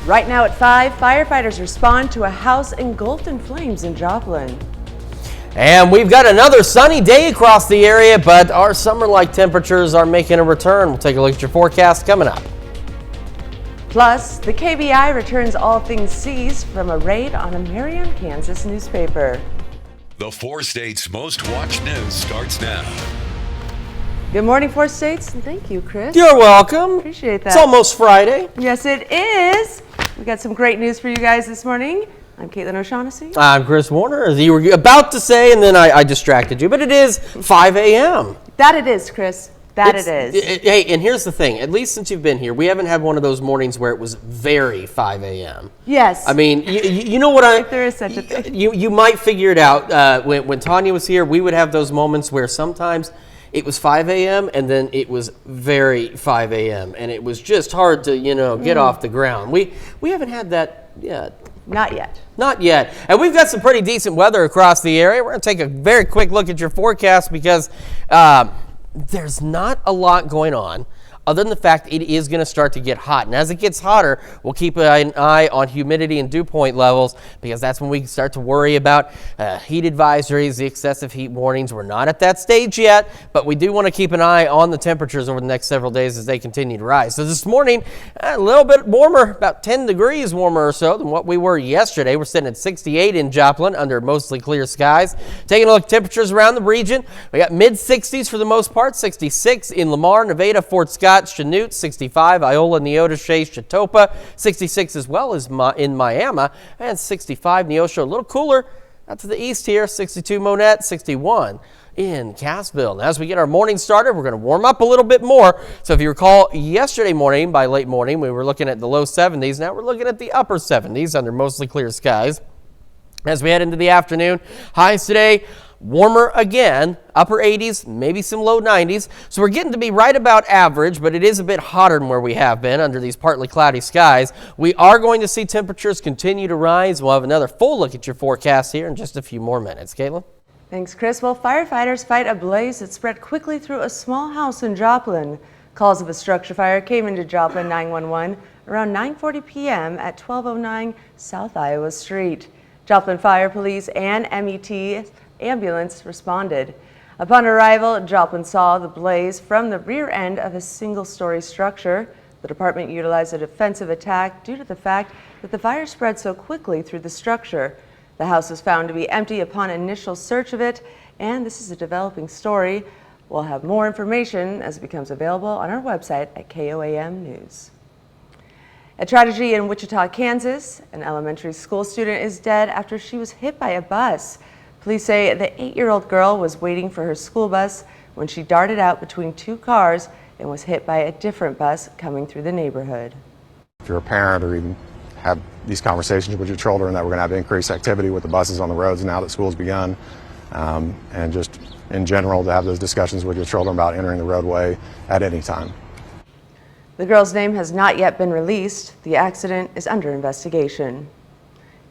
Right now at 5, firefighters respond to a house engulfed in flames in Joplin. And we've got another sunny day across the area, but our summer-like temperatures are making a return. We'll take a look at your forecast coming up. Plus, the KBI returns all things seized from a raid on a Marion, Kansas newspaper. The 4 states' most watched news starts now. Good morning, 4 states, and thank you, Chris. You're welcome. Appreciate that. It's almost Friday. Yes, it is. We got some great news for you guys this morning. I'm Caitlin O'Shaughnessy. I'm Chris Warner, as you were about to say, and then I distracted you, but it is 5 a.m. That it is, Chris. That it is. Hey, and here's the thing. At least since you've been here, we haven't had one of those mornings where it was very 5 a.m. Yes. I mean, you know what If there is such a thing. You might figure it out. When Tanya was here, we would have those moments where sometimes it was 5 a.m. and then it was very 5 a.m. and it was just hard to, get off the ground. We haven't had that yet. Not yet. Not yet. And we've got some pretty decent weather across the area. We're going to take a very quick look at your forecast because there's not a lot going on other than the fact it is going to start to get hot. And as it gets hotter, we'll keep an eye on humidity and dew point levels because that's when we start to worry about heat advisories, the excessive heat warnings. We're not at that stage yet, but we do want to keep an eye on the temperatures over the next several days as they continue to rise. So this morning, a little bit warmer, about 10 degrees warmer or so than what we were yesterday. We're sitting at 68 in Joplin under mostly clear skies. Taking a look at temperatures around the region, we got mid-60s for the most part, 66 in Lamar, Nevada, Fort Scott, Chanute, 65, Iola, Neodesha, Chatopa, 66 as well as in Miami, and 65 Neosho, a little cooler out to the east here, 62 Monette, 61 in Cassville. And as we get our morning started, we're going to warm up a little bit more. So if you recall, yesterday morning, by late morning, we were looking at the low 70s. Now we're looking at the upper 70s under mostly clear skies. As we head into the afternoon, highs today, warmer again, upper 80s, maybe some low 90s. So we're getting to be right about average, but it is a bit hotter than where we have been under these partly cloudy skies. We are going to see temperatures continue to rise. We'll have another full look at your forecast here in just a few more minutes. Caitlin? Thanks, Chris. Well, firefighters fight a blaze that spread quickly through a small house in Joplin. Calls of a structure fire came into Joplin 911 around 9:40 p.m. at 1209 South Iowa Street. Joplin Fire Police and MET ambulance responded. Upon arrival, Joplin saw the blaze from the rear end of a single-story structure. The department utilized a defensive attack due to the fact that the fire spread so quickly through the structure. The house was found to be empty upon initial search of it, and this is a developing story. We'll have more information as it becomes available on our website at KOAM News. A tragedy in Wichita, Kansas. An elementary school student is dead after she was hit by a bus. Police say the 8-year-old girl was waiting for her school bus when she darted out between 2 cars and was hit by a different bus coming through the neighborhood. If you're a parent or even have these conversations with your children that we're going to have increased activity with the buses on the roads now that school's begun, and just in general to have those discussions with your children about entering the roadway at any time. The girl's name has not yet been released. The accident is under investigation.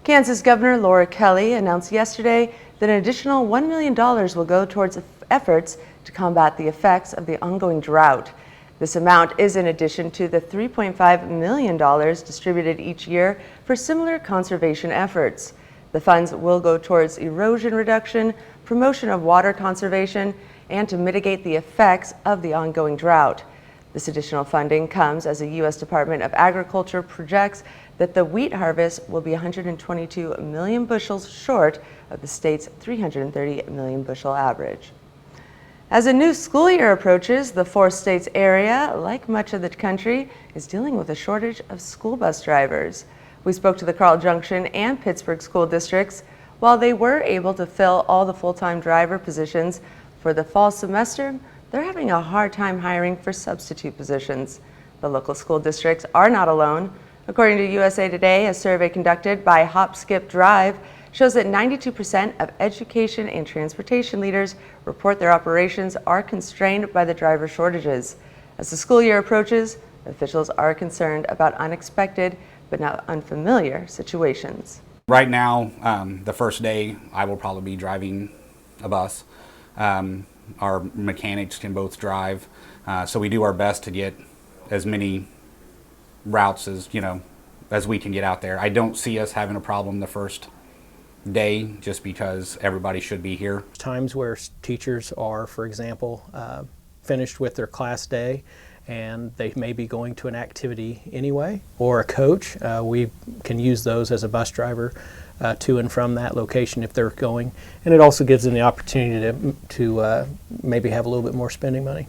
Kansas Governor Laura Kelly announced yesterday that an additional $1 million will go towards efforts to combat the effects of the ongoing drought. This amount is in addition to the $3.5 million distributed each year for similar conservation efforts. The funds will go towards erosion reduction, promotion of water conservation, and to mitigate the effects of the ongoing drought. This additional funding comes as the U.S. Department of Agriculture projects that the wheat harvest will be 122 million bushels short of the state's 330 million bushel average. As a new school year approaches, the 4 states area, like much of the country, is dealing with a shortage of school bus drivers. We spoke to the Carl Junction and Pittsburgh school districts. While they were able to fill all the full-time driver positions for the fall semester, they're having a hard time hiring for substitute positions. The local school districts are not alone. According to USA Today, a survey conducted by Hop Skip Drive shows that 92% of education and transportation leaders report their operations are constrained by the driver shortages. As the school year approaches, officials are concerned about unexpected but not unfamiliar situations. Right now, the first day, I will probably be driving a bus. Our mechanics can both drive, so we do our best to get as many routes as as we can get out there. I don't see us having a problem the first day, just because everybody should be here. Times where teachers are, for example, finished with their class day and they may be going to an activity anyway, or a coach. We can use those as a bus driver to and from that location if they're going, and it also gives them the opportunity to maybe have a little bit more spending money.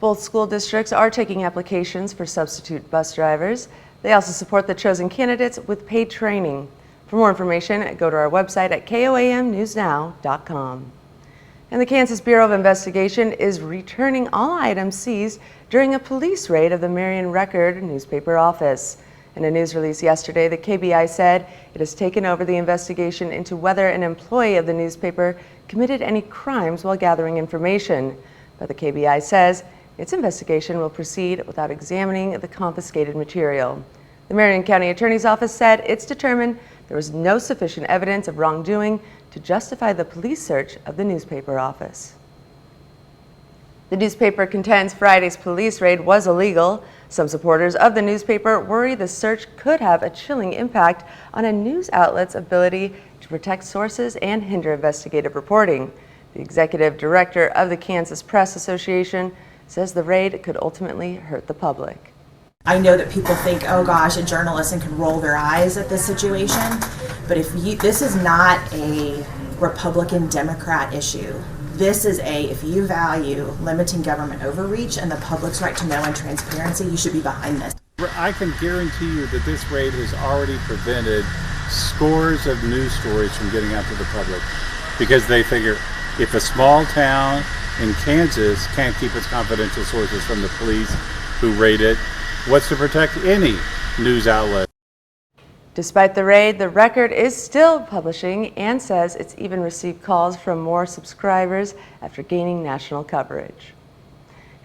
Both school districts are taking applications for substitute bus drivers. They also support the chosen candidates with paid training. For more information, go to our website at koamnewsnow.com. And the Kansas Bureau of Investigation is returning all items seized during a police raid of the Marion Record newspaper office. In a news release yesterday, the KBI said it has taken over the investigation into whether an employee of the newspaper committed any crimes while gathering information. But the KBI says its investigation will proceed without examining the confiscated material. The Marion County Attorney's Office said it's determined there was no sufficient evidence of wrongdoing to justify the police search of the newspaper office. The newspaper contends Friday's police raid was illegal. Some supporters of the newspaper worry the search could have a chilling impact on a news outlet's ability to protect sources and hinder investigative reporting. The executive director of the Kansas Press Association says the raid could ultimately hurt the public. I know that people think, oh gosh, a journalist can roll their eyes at this situation, but this is not a Republican-Democrat issue. This is if you value limiting government overreach and the public's right to know and transparency, you should be behind this. I can guarantee you that this raid has already prevented scores of news stories from getting out to the public, because they figure if a small town in Kansas can't keep its confidential sources from the police who raid it, what's to protect any news outlet? Despite the raid, the Record is still publishing and says it's even received calls from more subscribers after gaining national coverage.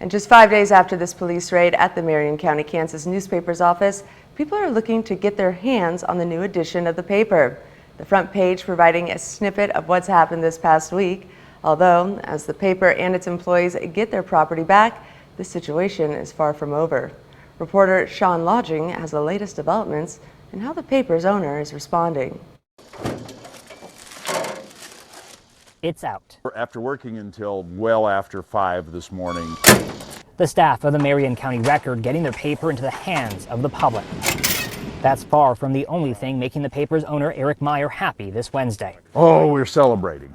And just 5 days after this police raid at the Marion County, Kansas newspaper's office, people are looking to get their hands on the new edition of the paper. The front page providing a snippet of what's happened this past week. Although, as the paper and its employees get their property back, the situation is far from over. Reporter Sean Lodging has the latest developments and how the paper's owner is responding. It's out. After working until well after 5 this morning. The staff of the Marion County Record getting their paper into the hands of the public. That's far from the only thing making the paper's owner, Eric Meyer, happy this Wednesday. Oh, we're celebrating.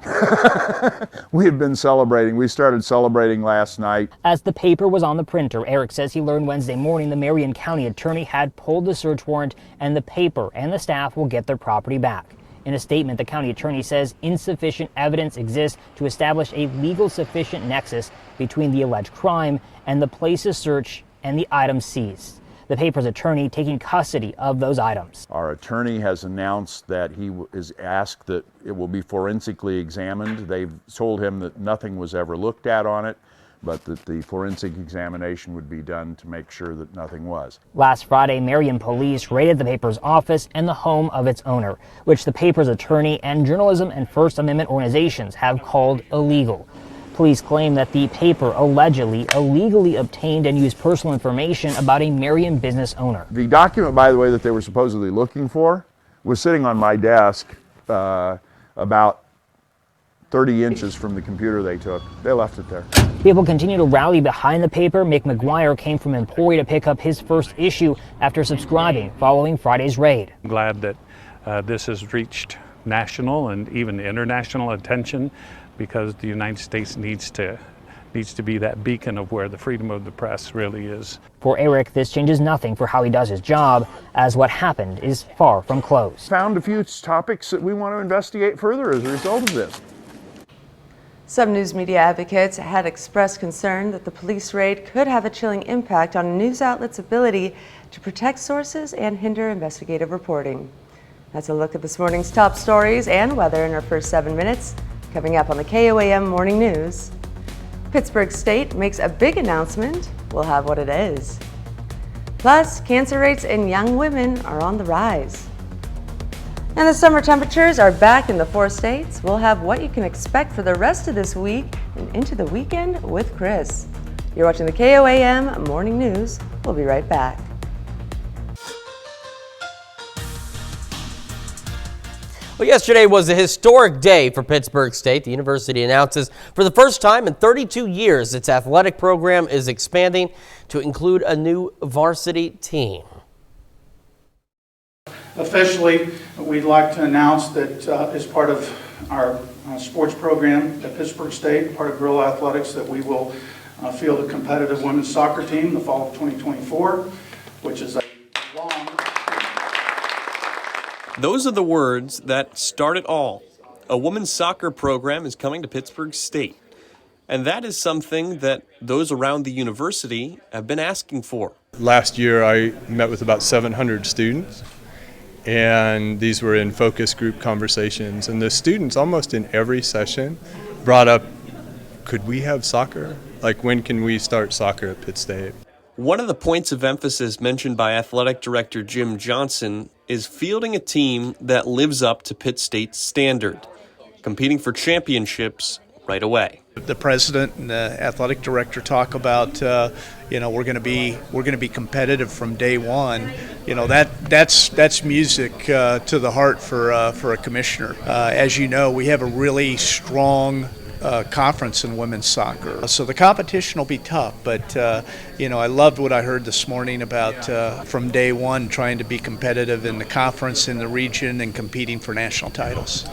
We have been celebrating. We started celebrating last night. As the paper was on the printer, Eric says he learned Wednesday morning the Marion County attorney had pulled the search warrant and the paper and the staff will get their property back. In a statement, the county attorney says insufficient evidence exists to establish a legal sufficient nexus between the alleged crime and the place of search and the items seized. The paper's attorney taking custody of those items. Our attorney has announced that he is asked that it will be forensically examined. They've told him that nothing was ever looked at on it, but that the forensic examination would be done to make sure that nothing was. Last Friday, Marion police raided the paper's office and the home of its owner, which the paper's attorney and journalism and First Amendment organizations have called illegal. Police claim that the paper allegedly illegally obtained and used personal information about a Marion business owner. The document, by the way, that they were supposedly looking for was sitting on my desk about 30 inches from the computer they took. They left it there. People continue to rally behind the paper. Mick McGuire came from Emporia to pick up his first issue after subscribing following Friday's raid. I'm glad that this has reached national and even international attention, because the United States needs to be that beacon of where the freedom of the press really is. For Eric, this changes nothing for how he does his job, as what happened is far from closed. Found a few topics that we want to investigate further as a result of this. Some news media advocates had expressed concern that the police raid could have a chilling impact on a news outlet's ability to protect sources and hinder investigative reporting. That's a look at this morning's top stories and weather in our first 7 minutes. Coming up on the KOAM Morning News. Pittsburgh State makes a big announcement. We'll have what it is. Plus, cancer rates in young women are on the rise. And the summer temperatures are back in the 4 states. We'll have what you can expect for the rest of this week and into the weekend with Chris. You're watching the KOAM Morning News. We'll be right back. Well, yesterday was a historic day for Pittsburg State. The university announces for the first time in 32 years its athletic program is expanding to include a new varsity team. Officially, we'd like to announce that as part of our sports program at Pittsburg State, part of Guerrilla Athletics, that we will field a competitive women's soccer team the fall of 2024, which is a long... Those are the words that start it all. A women's soccer program is coming to Pittsburg State. And that is something that those around the university have been asking for. Last year I met with about 700 students, and these were in focus group conversations. And the students almost in every session brought up, could we have soccer? Like, when can we start soccer at Pitt State? One of the points of emphasis mentioned by Athletic Director Jim Johnson is fielding a team that lives up to Pitt State's standard, competing for championships right away. The president and the athletic director talk about, we're going to be competitive from day one. That's music to the heart for a commissioner. As you know, we have a really strong conference in women's soccer, so the competition will be tough. But I loved what I heard this morning about from day one trying to be competitive in the conference, in the region, and competing for national titles.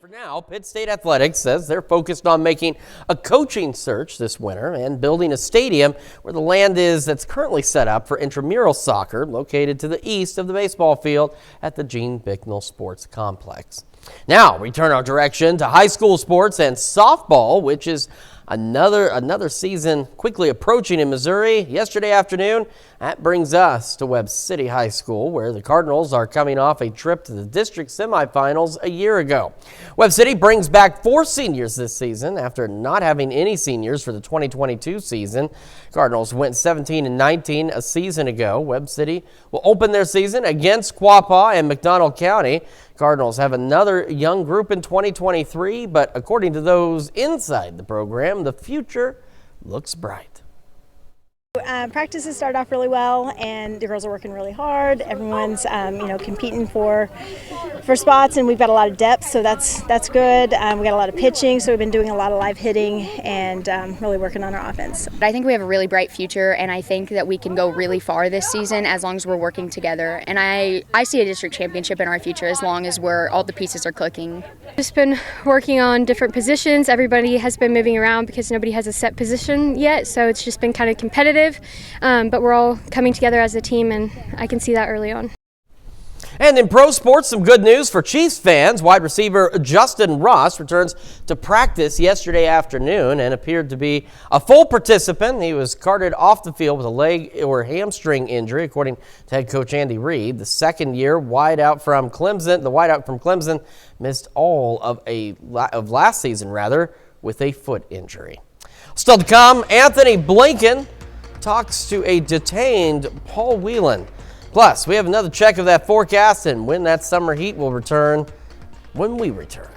For now, Pitt State Athletics says they're focused on making a coaching search this winter and building a stadium where the land is that's currently set up for intramural soccer, located to the east of the baseball field at the Gene Bicknell Sports Complex. Now, we turn our direction to high school sports and softball, which is another season quickly approaching in Missouri. Yesterday afternoon, that brings us to Webb City High School, where the Cardinals are coming off a trip to the district semifinals a year ago. Webb City brings back 4 seniors this season after not having any seniors for the 2022 season. Cardinals went 17-19 a season ago. Webb City will open their season against Quapaw and McDonald County. Cardinals have another young group in 2023, but according to those inside the program, the future looks bright. Practices started off really well, and the girls are working really hard. Everyone's, competing for spots, and we've got a lot of depth, so that's good. We got a lot of pitching, so we've been doing a lot of live hitting and really working on our offense. I think we have a really bright future, and I think that we can go really far this season as long as we're working together. And I see a district championship in our future as long as all the pieces are clicking. Just been working on different positions. Everybody has been moving around because nobody has a set position yet, so it's just been kind of competitive. But we're all coming together as a team, and I can see that early on. And in pro sports, some good news for Chiefs fans. Wide receiver Justin Ross returns to practice yesterday afternoon and appeared to be a full participant. He was carted off the field with a leg or hamstring injury, according to head coach Andy Reid. The second-year wideout from Clemson, missed all of last season, with a foot injury. Still to come, Anthony Blinken talks to a detained Paul Whelan. Plus, we have another check of that forecast and when that summer heat will return when we return.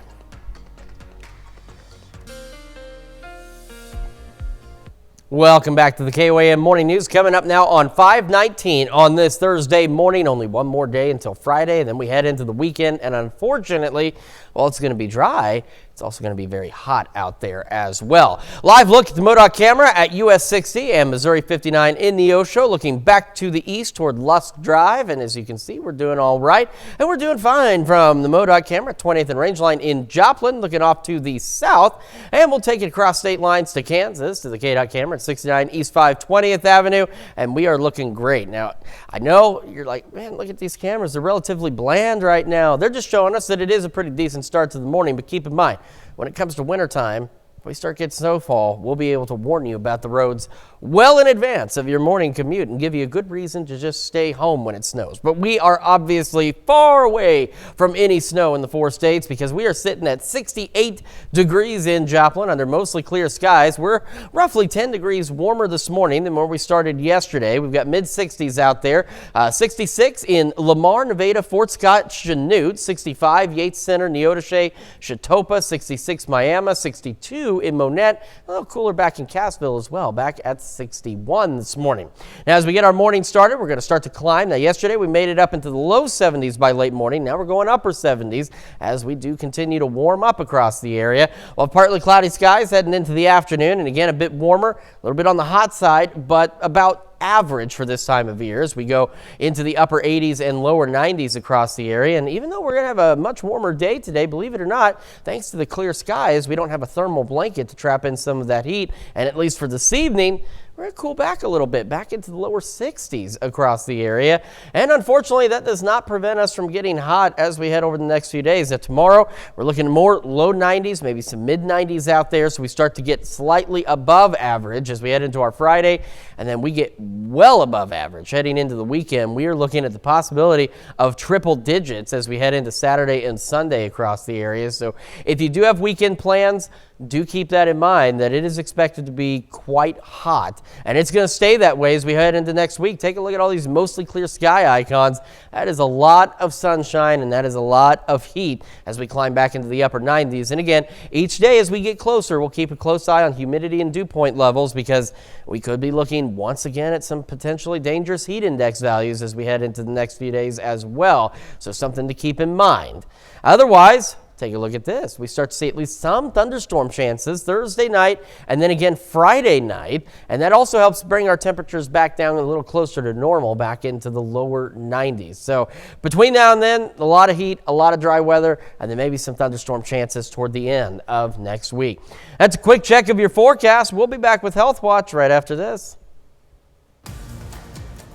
Welcome back to the KOAM Morning News. Coming up now on 5/19 on this Thursday morning. Only one more day until Friday, and then we head into the weekend. And unfortunately, while it's going to be dry, it's also going to be very hot out there as well. Live look at the MoDOT camera at US 60 and Missouri 59 in Neosho, looking back to the east toward Lusk Drive. And as you can see, we're doing all right. And we're doing fine from the MoDOT camera at 20th and Rangeline in Joplin, looking off to the south. And we'll take it across state lines to Kansas, to the KDOT camera at 69 East 520th Avenue. And we are looking great. Now, I know you're like, man, look at these cameras. They're relatively bland right now. They're just showing us that it is a pretty decent start to the morning, but keep in mind, when it comes to wintertime, if we start getting snowfall, we'll be able to warn you about the roads well in advance of your morning commute and give you a good reason to just stay home when it snows. But we are obviously far away from any snow in the 4 states because we are sitting at 68 degrees in Joplin under mostly clear skies. We're roughly 10 degrees warmer this morning than where we started yesterday. We've got mid-60s out there. 66 in Lamar, Nevada, Fort Scott, Chanute, 65 Yates Center, Neodesha, Chatopa, 66 Miami, 62 62 in Monette. A little cooler back in Cassville as well, back at 61 this morning. Now, as we get our morning started, we're going to start to climb. Now, yesterday we made it up into the low 70s by late morning. Now we're going upper 70s as we do continue to warm up across the area. While partly cloudy skies heading into the afternoon, and again a bit warmer, a little bit on the hot side, but about average for this time of year as we go into the upper 80s and lower 90s across the area. And even though we're going to have a much warmer day today, believe it or not, thanks to the clear skies, we don't have a thermal blanket to trap in some of that heat. And at least for this evening, we're going to cool back a little bit, back into the lower 60s across the area. And unfortunately, that does not prevent us from getting hot as we head over the next few days. Now, tomorrow, we're looking at more low 90s, maybe some mid 90s out there. So we start to get slightly above average as we head into our Friday. And then we get well above average heading into the weekend. We are looking at the possibility of triple digits as we head into Saturday and Sunday across the area. So if you do have weekend plans, do keep that in mind, that it is expected to be quite hot. And it's going to stay that way as we head into next week. Take a look at all these mostly clear sky icons. That is a lot of sunshine, and that is a lot of heat as we climb back into the upper 90s. And again, each day as we get closer, we'll keep a close eye on humidity and dew point levels, because we could be looking once again at some potentially dangerous heat index values as we head into the next few days as well. So something to keep in mind. Otherwise, take a look at this. We start to see at least some thunderstorm chances Thursday night and then again Friday night. And that also helps bring our temperatures back down a little closer to normal, back into the lower 90s. So between now and then, a lot of heat, a lot of dry weather, and then maybe some thunderstorm chances toward the end of next week. That's a quick check of your forecast. We'll be back with Health Watch right after this.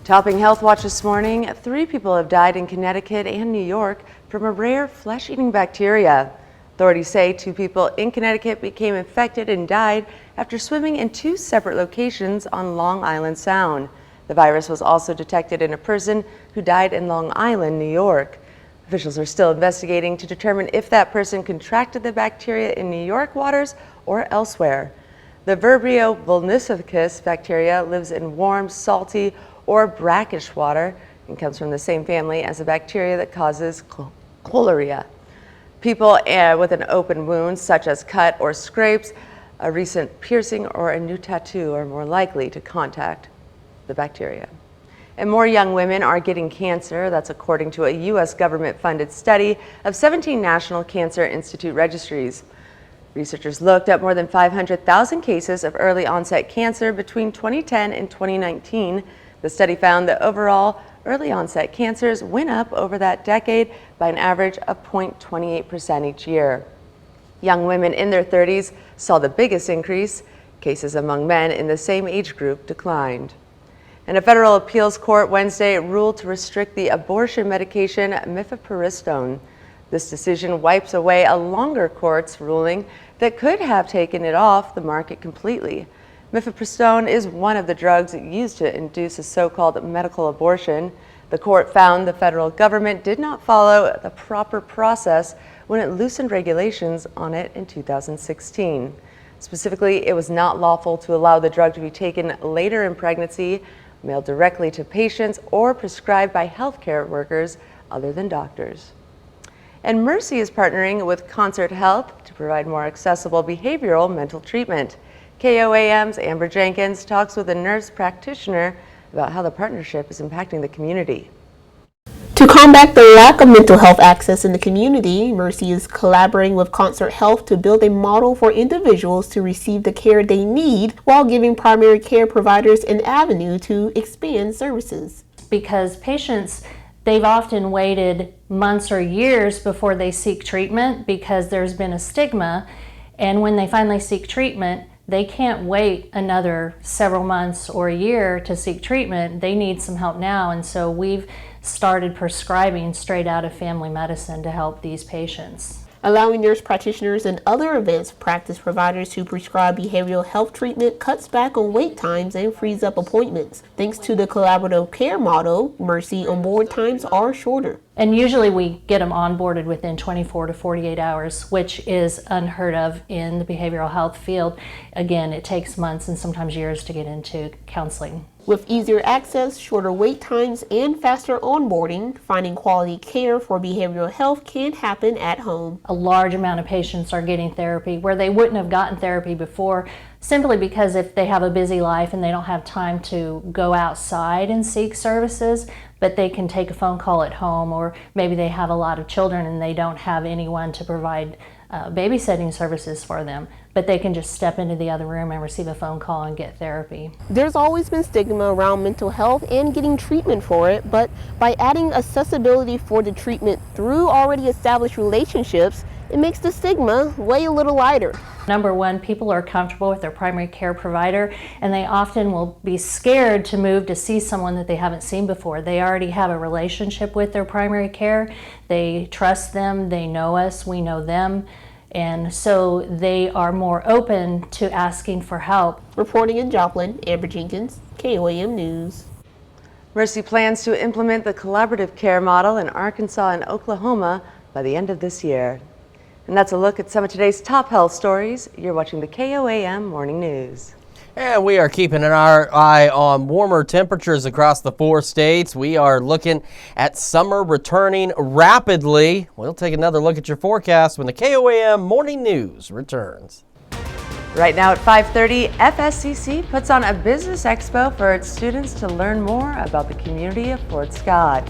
Topping Health Watch this morning, 3 people have died in Connecticut and New York from a rare flesh-eating bacteria. Authorities say 2 people in Connecticut became infected and died after swimming in 2 separate locations on Long Island Sound. The virus was also detected in a person who died in Long Island, New York. Officials are still investigating to determine if that person contracted the bacteria in New York waters or elsewhere. The Vibrio vulnificus bacteria lives in warm, salty, or brackish water and comes from the same family as a bacteria that causes cholera. People with an open wound, such as cut or scrapes, a recent piercing, or a new tattoo are more likely to contact the bacteria. And more young women are getting cancer. That's according to a U.S. government-funded study of 17 National Cancer Institute registries. Researchers looked at more than 500,000 cases of early onset cancer between 2010 and 2019. The study found that overall, early onset cancers went up over that decade by an average of 0.28% each year. Young women in their 30s saw the biggest increase. Cases among men in the same age group declined. And a federal appeals court Wednesday ruled to restrict the abortion medication mifepristone. This decision wipes away a longer court's ruling that could have taken it off the market completely. Mifepristone is one of the drugs used to induce a so-called medical abortion. The court found the federal government did not follow the proper process when it loosened regulations on it in 2016. Specifically, it was not lawful to allow the drug to be taken later in pregnancy, mailed directly to patients, or prescribed by healthcare workers other than doctors. And Mercy is partnering with Concert Health to provide more accessible behavioral mental treatment. KOAM's Amber Jenkins talks with a nurse practitioner about how the partnership is impacting the community. To combat the lack of mental health access in the community, Mercy is collaborating with Concert Health to build a model for individuals to receive the care they need while giving primary care providers an avenue to expand services. Because patients, they've often waited months or years before they seek treatment because there's been a stigma, and when they finally seek treatment, they can't wait another several months or a year to seek treatment. They need some help now, and so we've started prescribing straight out of family medicine to help these patients. Allowing nurse practitioners and other advanced practice providers to prescribe behavioral health treatment cuts back on wait times and frees up appointments. Thanks to the collaborative care model, Mercy onboard times are shorter. And usually we get them onboarded within 24 to 48 hours, which is unheard of in the behavioral health field. Again, it takes months and sometimes years to get into counseling. With easier access, shorter wait times, and faster onboarding, finding quality care for behavioral health can happen at home. A large amount of patients are getting therapy where they wouldn't have gotten therapy before, simply because if they have a busy life and they don't have time to go outside and seek services, but they can take a phone call at home, or maybe they have a lot of children and they don't have anyone to provide babysitting services for them, but they can just step into the other room and receive a phone call and get therapy. There's always been stigma around mental health and getting treatment for it, but by adding accessibility for the treatment through already established relationships, it makes the stigma weigh a little lighter. Number one, people are comfortable with their primary care provider, and they often will be scared to move to see someone that they haven't seen before. They already have a relationship with their primary care. They trust them, they know us, we know them, and so they are more open to asking for help. Reporting in Joplin, Amber Jenkins, KOAM News. Mercy plans to implement the collaborative care model in Arkansas and Oklahoma by the end of this year. And that's a look at some of today's top health stories. You're watching the KOAM Morning News. And we are keeping our eye on warmer temperatures across the 4 states. We are looking at summer returning rapidly. We'll take another look at your forecast when the KOAM Morning News returns. Right now at 5:30, FSCC puts on a business expo for its students to learn more about the community of Fort Scott.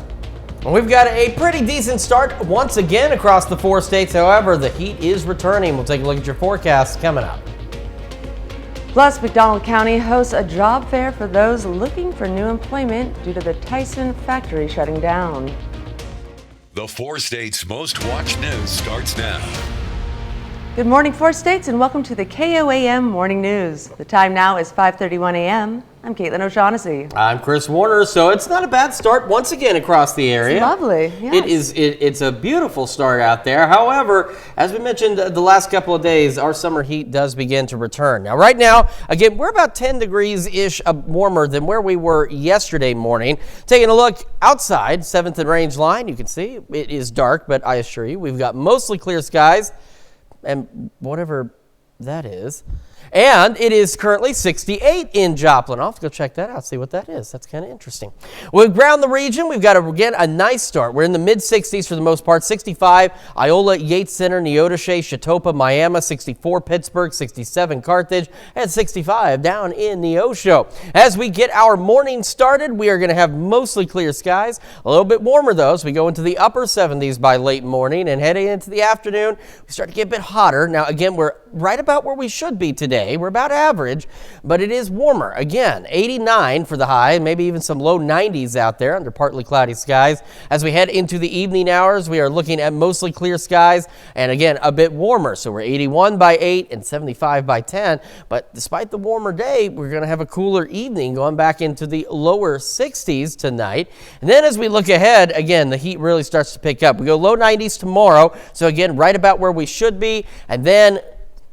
We've got a pretty decent start once again across the 4 states. However, the heat is returning. We'll take a look at your forecast coming up. Plus, McDonald County hosts a job fair for those looking for new employment due to the Tyson factory shutting down. The 4 states' most watched news starts now. Good morning, 4 states, and welcome to the KOAM Morning News. The time now is 5:31 a.m. I'm Caitlin O'Shaughnessy. I'm Chris Warner. So it's not a bad start once again across the area. It's lovely. Yes. It's a beautiful start out there. However, as we mentioned the last couple of days, our summer heat does begin to return. Now, right now, again, we're about 10 degrees-ish warmer than where we were yesterday morning. Taking a look outside, 7th and Range Line, you can see it is dark, but I assure you, we've got mostly clear skies and whatever that is. And it is currently 68 in Joplin. I'll have to go check that out, see what that is. That's kind of interesting. We've around the region, we've got, again, a nice start. We're in the mid-60s for the most part. 65, Iola, Yates Center, Neodesha, Chetopa, Miami, 64, Pittsburgh, 67, Carthage, and 65 down in Neosho. As we get our morning started, we are going to have mostly clear skies. A little bit warmer, though, so we go into the upper 70s by late morning, and heading into the afternoon, we start to get a bit hotter. Now, again, we're right about where we should be today. We're about average, but it is warmer. Again, 89 for the high, maybe even some low 90s out there under partly cloudy skies. As we head into the evening hours, we are looking at mostly clear skies and again, a bit warmer. So we're 81 by 8 and 75 by 10. But despite the warmer day, we're going to have a cooler evening going back into the lower 60s tonight. And then as we look ahead, again, the heat really starts to pick up. We go low 90s tomorrow. So again, right about where we should be. And then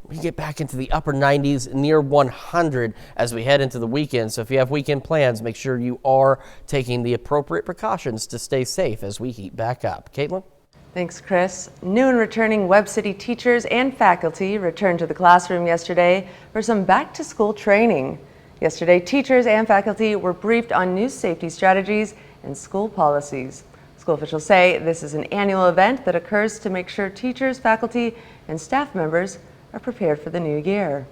we get back into the upper 90s, near 100 as we head into the weekend. So if you have weekend plans, make sure you are taking the appropriate precautions to stay safe as we heat back up. Caitlin? Thanks, Chris. New and returning Webb City teachers and faculty returned to the classroom yesterday for some back-to-school training. Yesterday, teachers and faculty were briefed on new safety strategies and school policies. School officials say this is an annual event that occurs to make sure teachers, faculty, and staff members are prepared for the new year.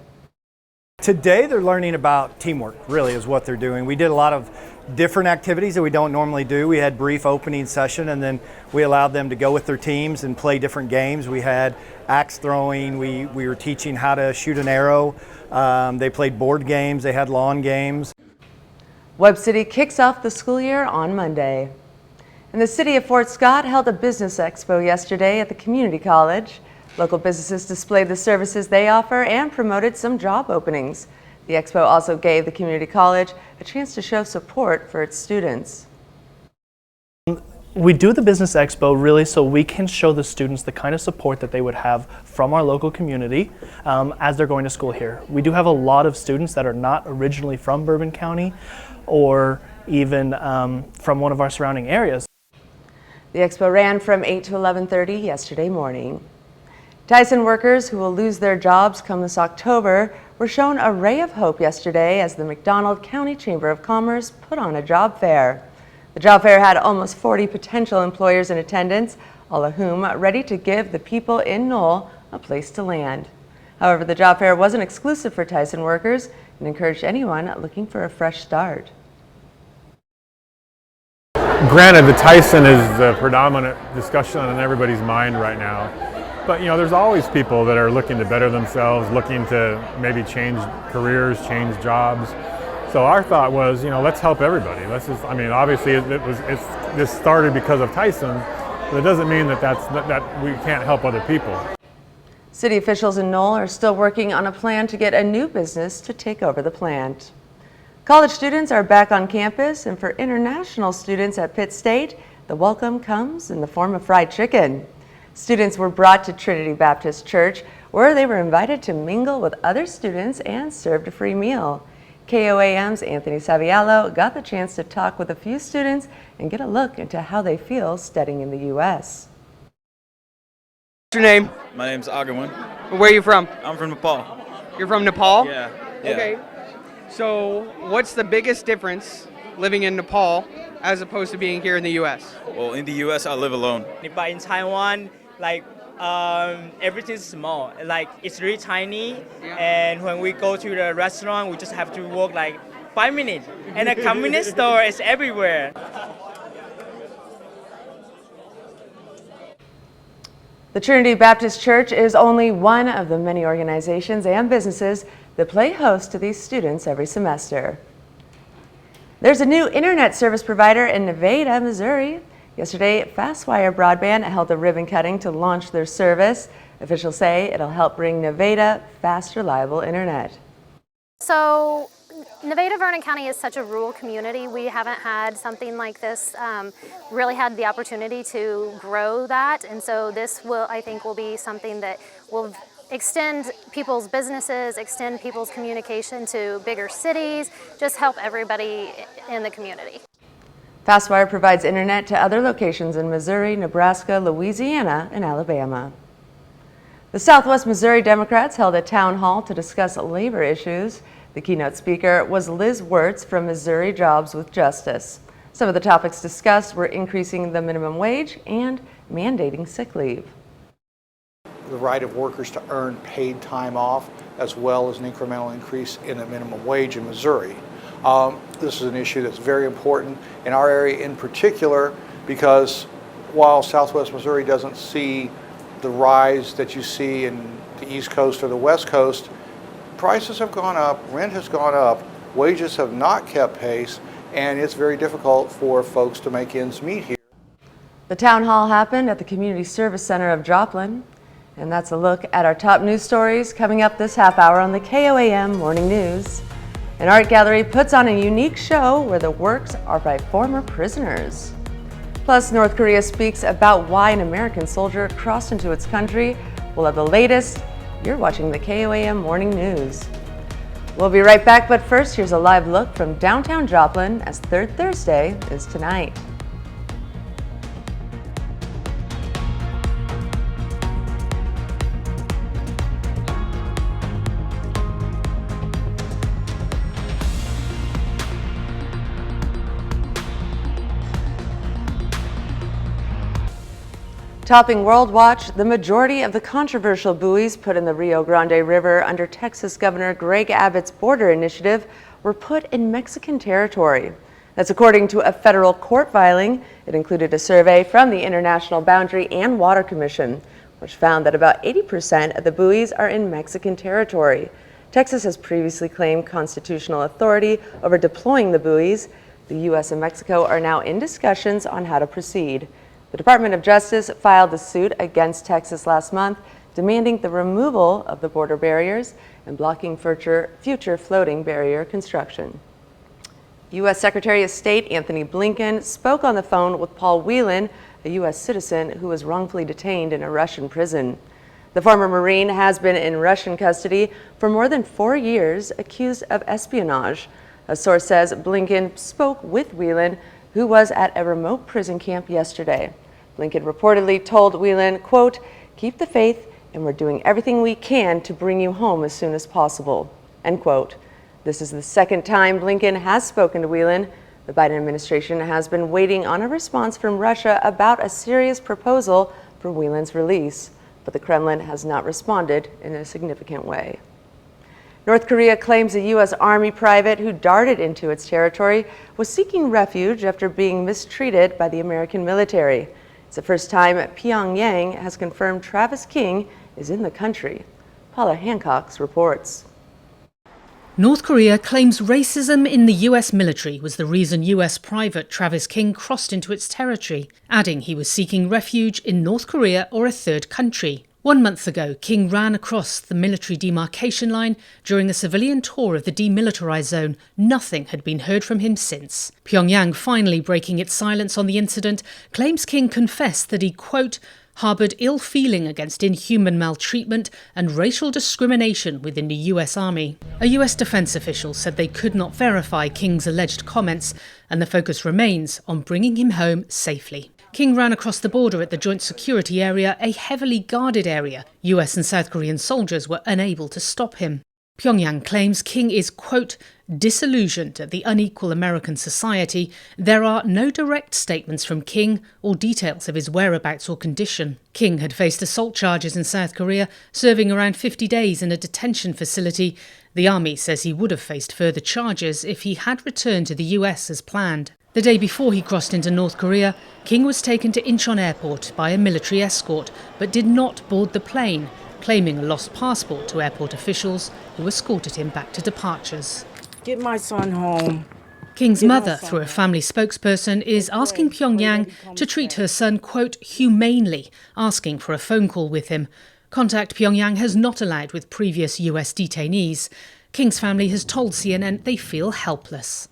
Today they're learning about teamwork, really is what they're doing. We did a lot of different activities that we don't normally do. We had brief opening session and then we allowed them to go with their teams and play different games. We had axe throwing, we were teaching how to shoot an arrow. They played board games, they had lawn games. Webb City kicks off the school year on Monday. And the city of Fort Scott held a business expo yesterday at the community college. Local businesses displayed the services they offer and promoted some job openings. The expo also gave the community college a chance to show support for its students. We do the Business Expo really so we can show the students the kind of support that they would have from our local community as they're going to school here. We do have a lot of students that are not originally from Bourbon County or even from one of our surrounding areas. The expo ran from 8 to 11:30 yesterday morning. Tyson workers who will lose their jobs come this October were shown a ray of hope yesterday as the McDonald County Chamber of Commerce put on a job fair. The job fair had almost 40 potential employers in attendance, all of whom are ready to give the people in Knoll a place to land. However, the job fair wasn't exclusive for Tyson workers and encouraged anyone looking for a fresh start. Granted, the Tyson is the predominant discussion on everybody's mind right now. But, there's always people that are looking to better themselves, looking to maybe change careers, change jobs. So our thought was, let's help everybody. Obviously this started because of Tyson, but it doesn't mean that we can't help other people. City officials in Knoll are still working on a plan to get a new business to take over the plant. College students are back on campus, and for international students at Pitt State, the welcome comes in the form of fried chicken. Students were brought to Trinity Baptist Church, where they were invited to mingle with other students and served a free meal. KOAM's Anthony Saviallo got the chance to talk with a few students and get a look into how they feel studying in the U.S. What's your name? My name's Agawin. Where are you from? I'm from Nepal. You're from Nepal? Yeah. Okay. So what's the biggest difference living in Nepal as opposed to being here in the U.S.? Well, in the U.S., I live alone. But in Taiwan, everything's small. It's really tiny, and when we go to the restaurant, we just have to walk 5 minutes. And the convenience store is everywhere. The Trinity Baptist Church is only one of the many organizations and businesses that play host to these students every semester. There's a new internet service provider in Nevada, Missouri. Yesterday, FastWire Broadband held a ribbon cutting to launch their service. Officials say it'll help bring Nevada fast, reliable internet. So Nevada, Vernon County is such a rural community. We haven't had something like this, really had the opportunity to grow that. And so this I think will be something that will extend people's businesses, extend people's communication to bigger cities, just help everybody in the community. FastWire provides internet to other locations in Missouri, Nebraska, Louisiana, and Alabama. The Southwest Missouri Democrats held a town hall to discuss labor issues. The keynote speaker was Liz Wirtz from Missouri Jobs with Justice. Some of the topics discussed were increasing the minimum wage and mandating sick leave. The right of workers to earn paid time off, as well as an incremental increase in the minimum wage in Missouri. This is an issue that's very important in our area in particular, because while Southwest Missouri doesn't see the rise that you see in the East Coast or the West Coast, prices have gone up, rent has gone up, wages have not kept pace, and it's very difficult for folks to make ends meet here. The town hall happened at the Community Service Center of Joplin. And that's a look at our top news stories coming up this half hour on the KOAM Morning News. An art gallery puts on a unique show where the works are by former prisoners. Plus, North Korea speaks about why an American soldier crossed into its country. We'll have the latest. You're watching the KOAM Morning News. We'll be right back, but first, here's a live look from downtown Joplin as Third Thursday is tonight. Topping World Watch, the majority of the controversial buoys put in the Rio Grande River under Texas Governor Greg Abbott's border initiative were put in Mexican territory. That's according to a federal court filing. It included a survey from the International Boundary and Water Commission, which found that about 80% of the buoys are in Mexican territory. Texas has previously claimed constitutional authority over deploying the buoys. The U.S. and Mexico are now in discussions on how to proceed. The Department of Justice filed a suit against Texas last month, demanding the removal of the border barriers and blocking future floating barrier construction. U.S. Secretary of State Anthony Blinken spoke on the phone with Paul Whelan, a U.S. citizen who was wrongfully detained in a Russian prison. The former Marine has been in Russian custody for more than 4 years, accused of espionage. A source says Blinken spoke with Whelan, who was at a remote prison camp yesterday. Blinken reportedly told Whelan, quote, "Keep the faith, and we're doing everything we can to bring you home as soon as possible." end quote. This is the second time Blinken has spoken to Whelan. The Biden administration has been waiting on a response from Russia about a serious proposal for Whelan's release, but the Kremlin has not responded in a significant way. North Korea claims a U.S. Army private who darted into its territory was seeking refuge after being mistreated by the American military. It's the first time Pyongyang has confirmed Travis King is in the country. Paula Hancock reports. North Korea claims racism in the US military was the reason US private Travis King crossed into its territory, adding he was seeking refuge in North Korea or a third country. 1 month ago, King ran across the military demarcation line during a civilian tour of the demilitarized zone. Nothing had been heard from him since. Pyongyang, finally breaking its silence on the incident, claims King confessed that he, quote, harboured ill feeling against inhuman maltreatment and racial discrimination within the US Army. A US defense official said they could not verify King's alleged comments, and the focus remains on bringing him home safely. King ran across the border at the Joint Security Area, a heavily guarded area. US and South Korean soldiers were unable to stop him. Pyongyang claims King is, quote, disillusioned at the unequal American society. There are no direct statements from King or details of his whereabouts or condition. King had faced assault charges in South Korea, serving around 50 days in a detention facility. The army says he would have faced further charges if he had returned to the US as planned. The day before he crossed into North Korea, King was taken to Incheon Airport by a military escort, but did not board the plane, claiming a lost passport to airport officials who escorted him back to departures. Get my son home. King's mother, through a family spokesperson, is asking Pyongyang to treat her son, quote, humanely, asking for a phone call with him. Contact Pyongyang has not allowed with previous US detainees. King's family has told CNN they feel helpless.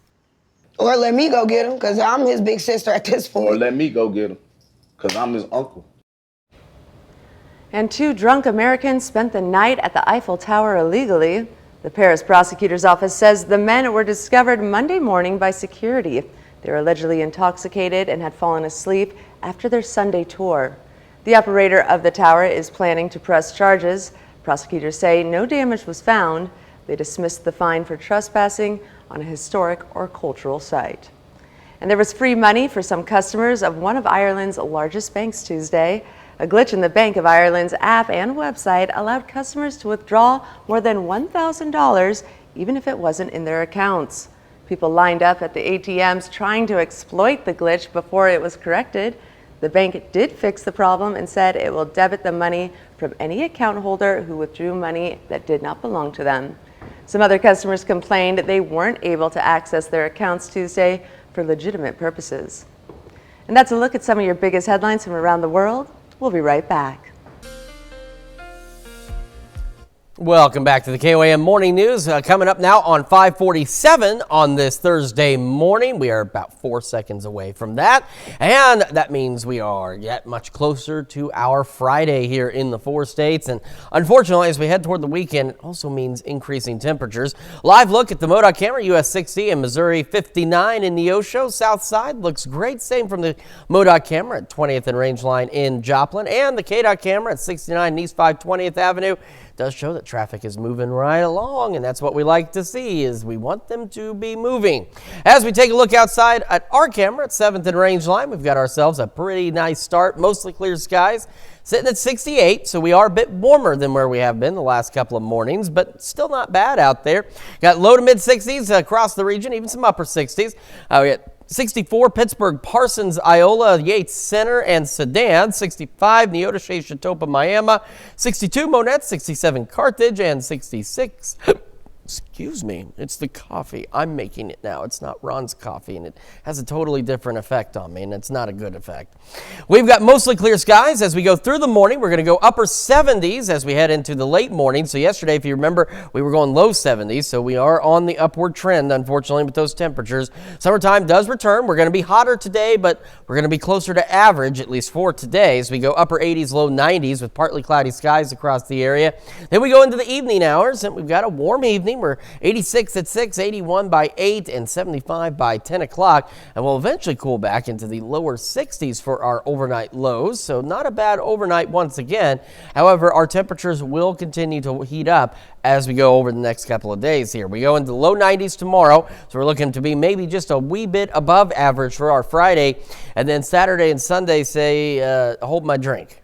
Or let me go get him, because I'm his big sister at this point. Or let me go get him, because I'm his uncle. And 2 drunk Americans spent the night at the Eiffel Tower illegally. The Paris prosecutor's office says the men were discovered Monday morning by security. They were allegedly intoxicated and had fallen asleep after their Sunday tour. The operator of the tower is planning to press charges. Prosecutors say no damage was found. They dismissed the fine for trespassing on a historic or cultural site. And there was free money for some customers of one of Ireland's largest banks Tuesday. A glitch in the Bank of Ireland's app and website allowed customers to withdraw more than $1,000, even if it wasn't in their accounts. People lined up at the ATMs trying to exploit the glitch before it was corrected. The bank did fix the problem and said it will debit the money from any account holder who withdrew money that did not belong to them. Some other customers complained they weren't able to access their accounts Tuesday for legitimate purposes. And that's a look at some of your biggest headlines from around the world. We'll be right back. Welcome back to the KOAM Morning News. Coming up now on 5:47 on this Thursday morning. We are about 4 seconds away from that. And that means we are yet much closer to our Friday here in the 4 states. And unfortunately, as we head toward the weekend, it also means increasing temperatures. Live look at the MoDOT camera, US 60 and Missouri 59 in Neosho. South side looks great. Same from the MoDOT camera at 20th and Rangeline in Joplin. And the KDOT camera at 69 East 520th Avenue. Does show that traffic is moving right along, and that's what we like to see, is we want them to be moving. As we take a look outside at our camera at 7th and Rangeline, we've got ourselves a pretty nice start, mostly clear skies, sitting at 68, so we are a bit warmer than where we have been the last couple of mornings, but still not bad out there. Got low to mid 60s across the region, even some upper 60s. We got 64, Pittsburgh, Parsons, Iola, Yates Center, and Sedan. 65, Neodesha, Chatopa, Miami. 62, Monette. 67, Carthage, and 66. Excuse me, it's the coffee. I'm making it now. It's not Ron's coffee, and it has a totally different effect on me, and it's not a good effect. We've got mostly clear skies as we go through the morning. We're going to go upper 70s as we head into the late morning. So yesterday, if you remember, we were going low 70s, so we are on the upward trend, unfortunately, with those temperatures. Summertime does return. We're going to be hotter today, but we're going to be closer to average, at least for today, as we go upper 80s, low 90s with partly cloudy skies across the area. Then we go into the evening hours, and we've got a warm evening. morning. We're 86 at 6, 81 by 8, and 75 by 10 o'clock. And we'll eventually cool back into the lower 60s for our overnight lows. So not a bad overnight once again. However, our temperatures will continue to heat up as we go over the next couple of days here. We go into the low 90s tomorrow. So we're looking to be maybe just a wee bit above average for our Friday. And then Saturday and Sunday say, hold my drink.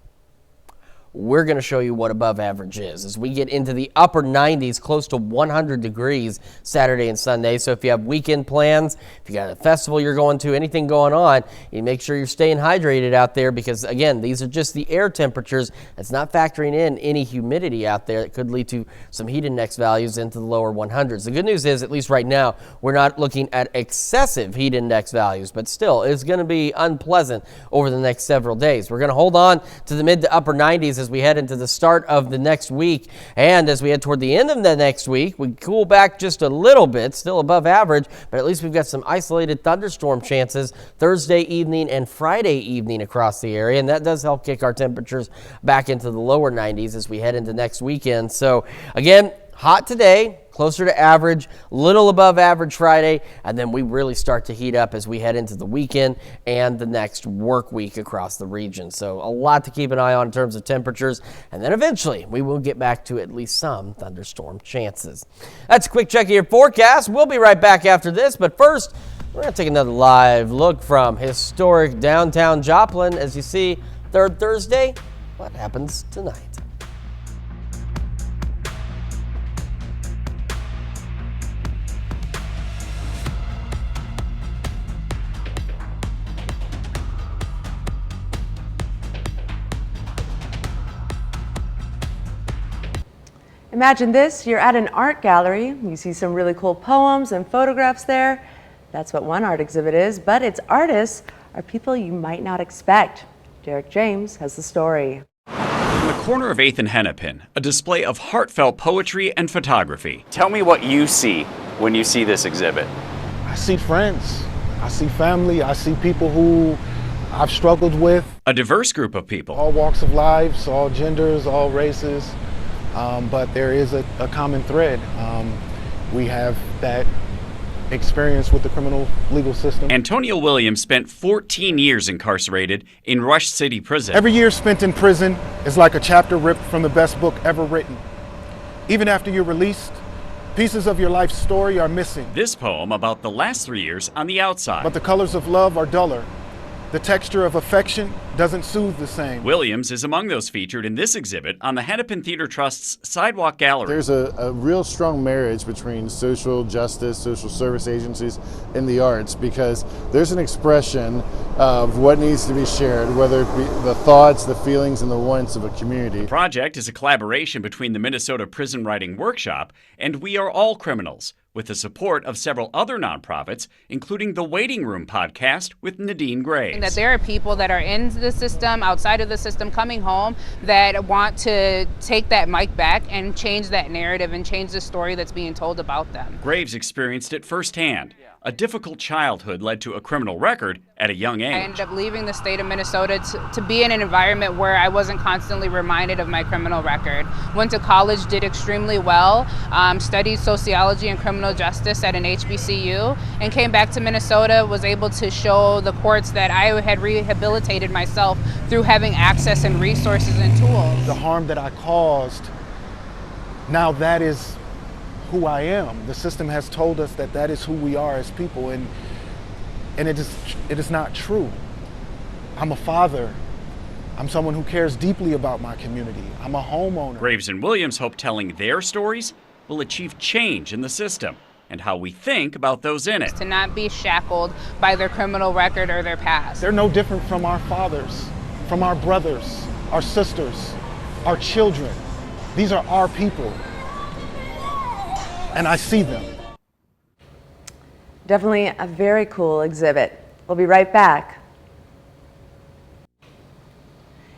We're going to show you what above average is as we get into the upper 90s, close to 100 degrees Saturday and Sunday. So if you have weekend plans, if you got a festival you're going to, anything going on, you make sure you're staying hydrated out there because, again, these are just the air temperatures. It's not factoring in any humidity out there that could lead to some heat index values into the lower 100s. The good news is, at least right now, we're not looking at excessive heat index values, but still, it's going to be unpleasant over the next several days. We're going to hold on to the mid to upper 90s as we head into the start of the next week. And as we head toward the end of the next week, we cool back just a little bit, still above average, but at least we've got some isolated thunderstorm chances Thursday evening and Friday evening across the area. And that does help kick our temperatures back into the lower 90s as we head into next weekend. So again, hot today, closer to average, little above average Friday, and then we really start to heat up as we head into the weekend and the next work week across the region. So a lot to keep an eye on in terms of temperatures, and then eventually we will get back to at least some thunderstorm chances. That's a quick check of your forecast. We'll be right back after this, but first, we're going to take another live look from historic downtown Joplin. As you see, third Thursday, what happens tonight? Imagine this, you're at an art gallery, you see some really cool poems and photographs there. That's what one art exhibit is, but its artists are people you might not expect. Derek James has the story. In the corner of 8th and Hennepin, a display of heartfelt poetry and photography. Tell me what you see when you see this exhibit. I see friends, I see family, I see people who I've struggled with. A diverse group of people. All walks of lives, all genders, all races. But there is a common thread. We have that experience with the criminal legal system. Antonio Williams spent 14 years incarcerated in Rush City Prison. Every year spent in prison is like a chapter ripped from the best book ever written. Even after you're released, pieces of your life's story are missing. This poem about the last 3 years on the outside. But the colors of love are duller. The texture of affection doesn't soothe the same. Williams is among those featured in this exhibit on the Hennepin Theater Trust's Sidewalk Gallery. There's a real strong marriage between social justice, social service agencies, and the arts because there's an expression of what needs to be shared, whether it be the thoughts, the feelings, and the wants of a community. The project is a collaboration between the Minnesota Prison Writing Workshop and We Are All Criminals, with the support of several other nonprofits, including the Waiting Room podcast with Nadine Graves. That there are people that are in the system, outside of the system, coming home that want to take that mic back and change that narrative and change the story that's being told about them. Graves experienced it firsthand. A difficult childhood led to a criminal record at a young age. I ended up leaving the state of Minnesota to be in an environment where I wasn't constantly reminded of my criminal record. Went to college, did extremely well, studied sociology and criminal justice at an HBCU, and came back to Minnesota, was able to show the courts that I had rehabilitated myself through having access and resources and tools. The harm that I caused, now that is who I am. The system has told us that that is who we are as people, and it is not true. I'm a father. I'm someone who cares deeply about my community. I'm a homeowner. Graves and Williams hope telling their stories will achieve change in the system and how we think about those in it. To not be shackled by their criminal record or their past. They're no different from our fathers, from our brothers, our sisters, our children. These are our people. And I see them. Definitely a very cool exhibit. We'll be right back.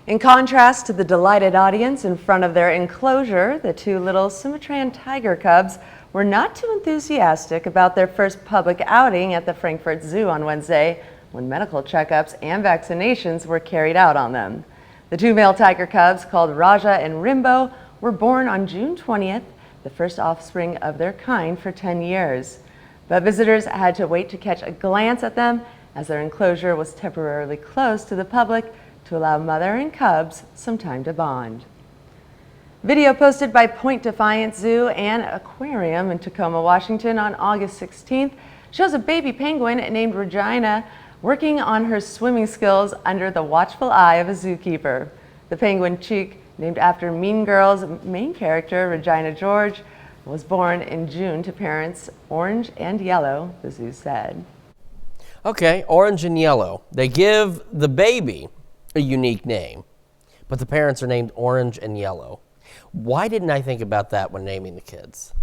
In contrast to the delighted audience in front of their enclosure, the two little Sumatran tiger cubs were not too enthusiastic about their first public outing at the Frankfurt Zoo on Wednesday, when medical checkups and vaccinations were carried out on them. The two male tiger cubs, called Raja and Rimbo, were born on June 20th. the first offspring of their kind for 10 years. But visitors had to wait to catch a glance at them as their enclosure was temporarily closed to the public to allow mother and cubs some time to bond. Video posted by Point Defiance Zoo and Aquarium in Tacoma, Washington on August 16th shows a baby penguin named Regina working on her swimming skills under the watchful eye of a zookeeper. The penguin chick, named after Mean Girls' main character, Regina George, was born in June to parents orange and yellow, the zoo said. Okay, orange and yellow. They give the baby a unique name, but the parents are named orange and yellow. Why didn't I think about that when naming the kids?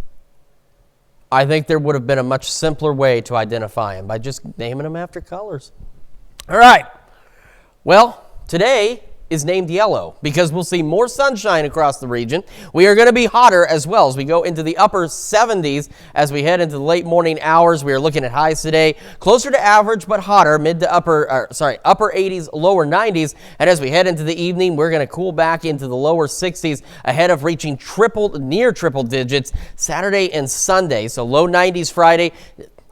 I think there would have been a much simpler way to identify them by just naming them after colors. All right. Well, today is named yellow because we'll see more sunshine across the region. We are going to be hotter as well as we go into the upper 70s as we head into the late morning hours. We are looking at highs today closer to average but hotter, upper 80s, lower 90s. And as we head into the evening, we're going to cool back into the lower 60s ahead of reaching near triple digits Saturday and Sunday. So low 90s Friday,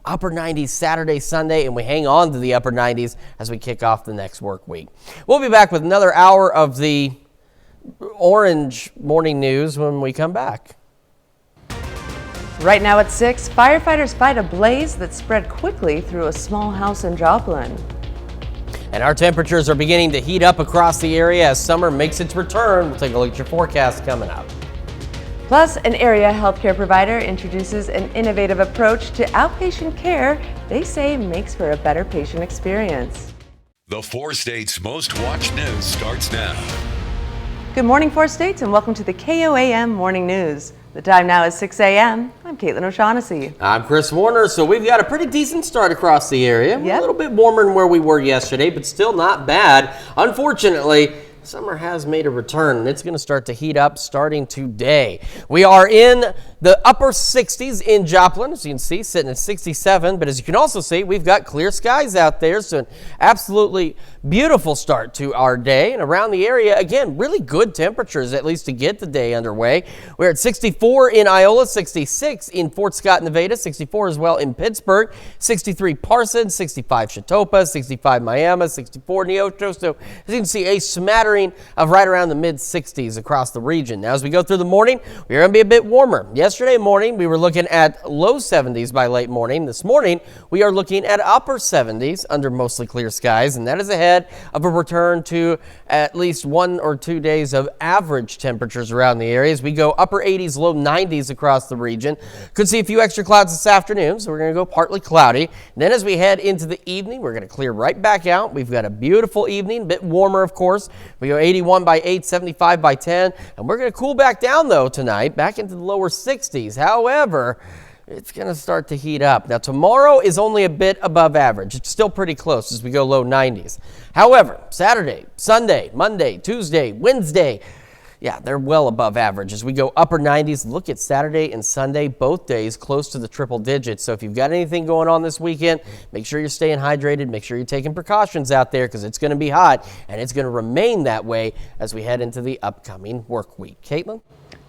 upper 90s Saturday, Sunday, and we hang on to the upper 90s as we kick off the next work week. We'll be back with another hour of the orange morning news when we come back. Right now at 6, firefighters fight a blaze that spread quickly through a small house in Joplin. And our temperatures are beginning to heat up across the area as summer makes its return. We'll take a look at your forecast coming up. Plus, an area healthcare provider introduces an innovative approach to outpatient care they say makes for a better patient experience. The 4 states' most watched news starts now. Good morning, 4 states, and welcome to the KOAM Morning News. The time now is 6 a.m. I'm Caitlin O'Shaughnessy. I'm Chris Warner. So we've got a pretty decent start across the area. Yep. A little bit warmer than where we were yesterday, but still not bad. Unfortunately, summer has made a return, and it's going to start to heat up starting today. We are in the upper 60s in Joplin, as you can see, sitting at 67. But as you can also see, we've got clear skies out there, so an absolutely beautiful start to our day. And around the area, again, really good temperatures, at least to get the day underway. We're at 64 in Iola, 66 in Fort Scott, Nevada, 64 as well in Pittsburgh, 63 Parsons, 65 Chetopa, 65 Miami, 64 Neosho. So as you can see, a smattering of right around the mid-60s across the region. Now, as we go through the morning, we're going to be a bit warmer. Yesterday morning, we were looking at low 70s by late morning. This morning, we are looking at upper 70s under mostly clear skies, and that is ahead of a return to at least 1 or 2 days of average temperatures around the area. As we go upper 80s, low 90s across the region. Could see a few extra clouds this afternoon, so we're going to go partly cloudy. And then as we head into the evening, we're going to clear right back out. We've got a beautiful evening, a bit warmer, of course. We go 81 by 8, 75 by 10, and we're going to cool back down, though, tonight, back into the lower 60s. However, it's going to start to heat up. Now, tomorrow is only a bit above average. It's still pretty close as we go low 90s. However, Saturday, Sunday, Monday, Tuesday, Wednesday, yeah, they're well above average. As we go upper 90s, look at Saturday and Sunday, both days close to the triple digits. So if you've got anything going on this weekend, make sure you're staying hydrated. Make sure you're taking precautions out there because it's going to be hot, and it's going to remain that way as we head into the upcoming work week. Caitlin?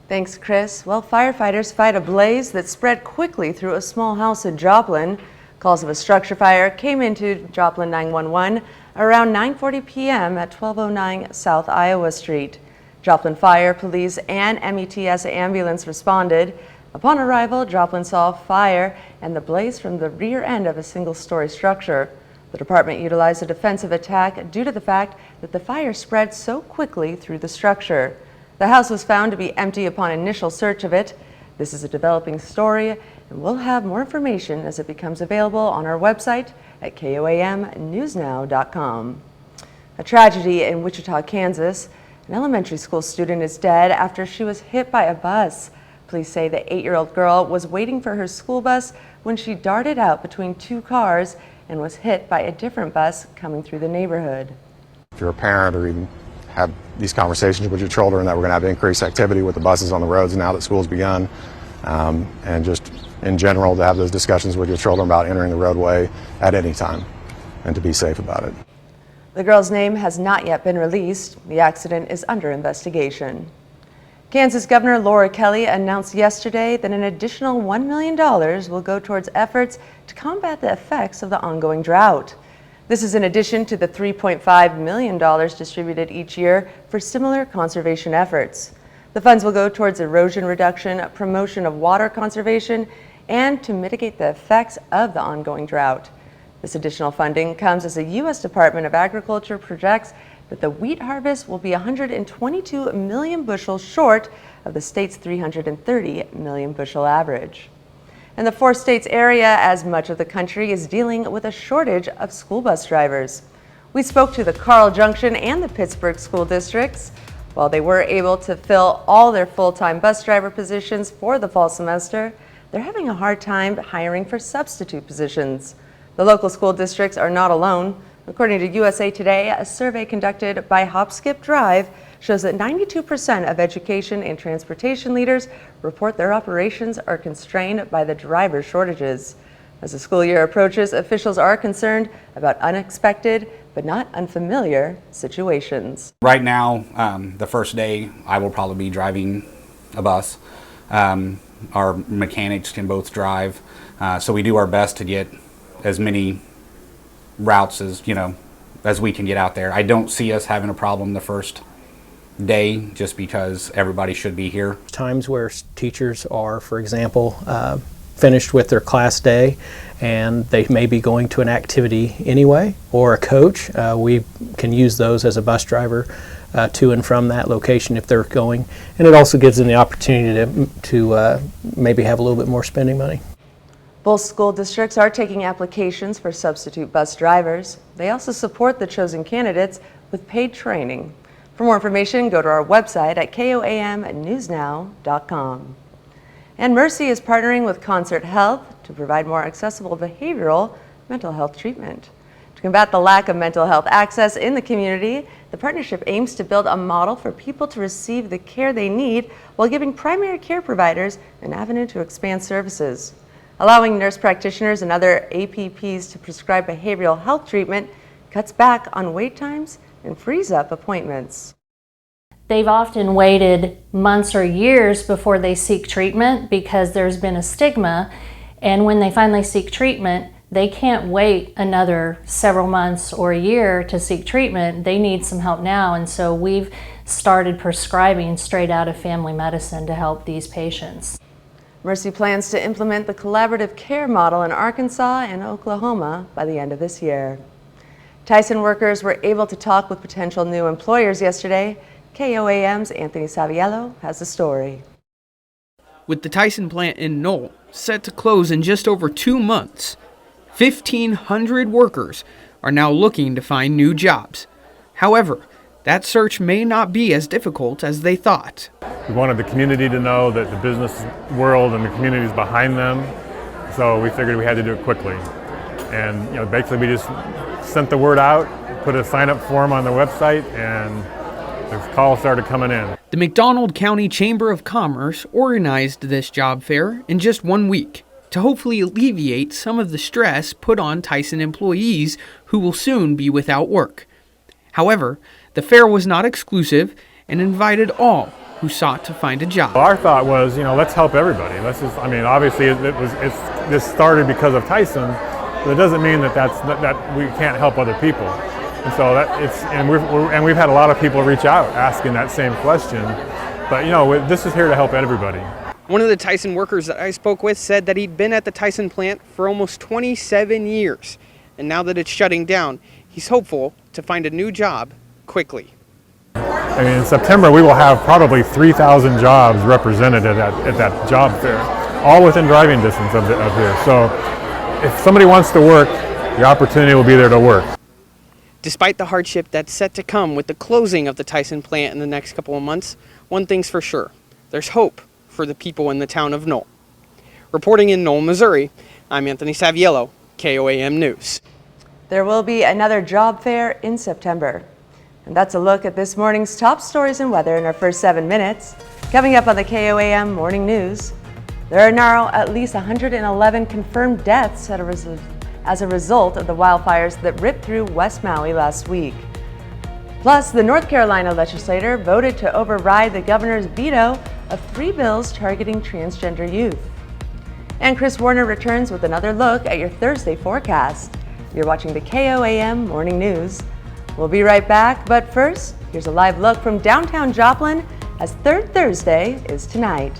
Thanks, Chris. Well, firefighters fight a blaze that spread quickly through a small house in Joplin. Calls of a structure fire came into Joplin 911 around 9:40 p.m. at 1209 South Iowa Street. Joplin Fire, Police, and METS ambulance responded. Upon arrival, Joplin saw fire and the blaze from the rear end of a single-story structure. The department utilized a defensive attack due to the fact that the fire spread so quickly through the structure. The house was found to be empty upon initial search of it. This is a developing story, and we'll have more information as it becomes available on our website at KOAMnewsnow.com. A tragedy in Wichita, Kansas. An elementary school student is dead after she was hit by a bus. Police say the 8-year-old girl was waiting for her school bus when she darted out between 2 cars and was hit by a different bus coming through the neighborhood. If you're a parent or even have these conversations with your children that we're going to have increased activity with the buses on the roads now that school's begun, and just in general to have those discussions with your children about entering the roadway at any time and to be safe about it. The girl's name has not yet been released. The accident is under investigation. Kansas Governor Laura Kelly announced yesterday that an additional $1 million will go towards efforts to combat the effects of the ongoing drought. This is in addition to the $3.5 million distributed each year for similar conservation efforts. The funds will go towards erosion reduction, promotion of water conservation, and to mitigate the effects of the ongoing drought. This additional funding comes as the U.S. Department of Agriculture projects that the wheat harvest will be 122 million bushels short of the state's 330 million bushel average. In the 4 states area, as much of the country is dealing with a shortage of school bus drivers. We spoke to the Carl Junction and the Pittsburgh school districts. While they were able to fill all their full-time bus driver positions for the fall semester, they're having a hard time hiring for substitute positions. The local school districts are not alone. According to USA Today, a survey conducted by Hop Skip Drive shows that 92% of education and transportation leaders report their operations are constrained by the driver shortages. As the school year approaches, officials are concerned about unexpected but not unfamiliar situations. Right now, the first day, I will probably be driving a bus. Our mechanics can both drive, so we do our best to get as many routes as we can get out there. I don't see us having a problem the first day just because everybody should be here. Times where teachers are, for example, finished with their class day and they may be going to an activity anyway, or a coach. We can use those as a bus driver to and from that location if they're going, and it also gives them the opportunity to maybe have a little bit more spending money. Both school districts are taking applications for substitute bus drivers. They also support the chosen candidates with paid training. For more information, go to our website at koamnewsnow.com. And Mercy is partnering with Concert Health to provide more accessible behavioral mental health treatment. To combat the lack of mental health access in the community, the partnership aims to build a model for people to receive the care they need while giving primary care providers an avenue to expand services. Allowing nurse practitioners and other APPs to prescribe behavioral health treatment cuts back on wait times and frees up appointments. They've often waited months or years before they seek treatment because there's been a stigma, and when they finally seek treatment, they can't wait another several months or a year to seek treatment. They need some help now, and so we've started prescribing straight out of family medicine to help these patients. Mercy plans to implement the collaborative care model in Arkansas and Oklahoma by the end of this year. Tyson workers were able to talk with potential new employers yesterday. KOAM's Anthony Saviello has the story. With the Tyson plant in Knoll set to close in just over 2 months, 1,500 workers are now looking to find new jobs. However, that search may not be as difficult as they thought. We wanted the community to know that the business world and the community is behind them, so we figured we had to do it quickly. And basically we just sent the word out, put a sign-up form on the website, and the calls started coming in. The McDonald County Chamber of Commerce organized this job fair in just 1 week to hopefully alleviate some of the stress put on Tyson employees who will soon be without work. However, the fair was not exclusive and invited all who sought to find a job. Our thought was, let's help everybody. Obviously this started because of Tyson, but it doesn't mean that we can't help other people. And so we've had a lot of people reach out asking that same question. But this is here to help everybody. One of the Tyson workers that I spoke with said that he'd been at the Tyson plant for almost 27 years. And now that it's shutting down, he's hopeful to find a new job quickly. In September, we will have probably 3,000 jobs represented at that job fair, all within driving distance of here. So if somebody wants to work, the opportunity will be there to work. Despite the hardship that's set to come with the closing of the Tyson plant in the next couple of months, one thing's for sure, there's hope for the people in the town of Knoll. Reporting in Knoll, Missouri, I'm Anthony Saviello, KOAM News. There will be another job fair in September. And that's a look at this morning's top stories and weather in our first 7 minutes. Coming up on the KOAM Morning News, there are now at least 111 confirmed deaths as a result of the wildfires that ripped through West Maui last week. Plus, the North Carolina legislature voted to override the governor's veto of 3 bills targeting transgender youth. And Chris Warner returns with another look at your Thursday forecast. You're watching the KOAM Morning News. We'll be right back, but first, here's a live look from downtown Joplin as Third Thursday is tonight.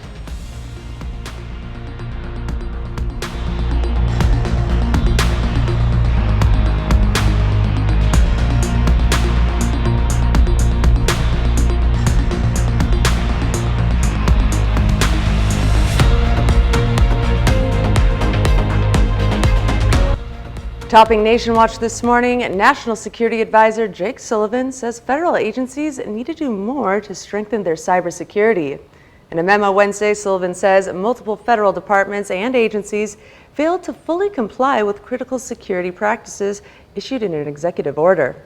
Topping Nation Watch this morning, National Security Advisor Jake Sullivan says federal agencies need to do more to strengthen their cybersecurity. In a memo Wednesday, Sullivan says multiple federal departments and agencies failed to fully comply with critical security practices issued in an executive order.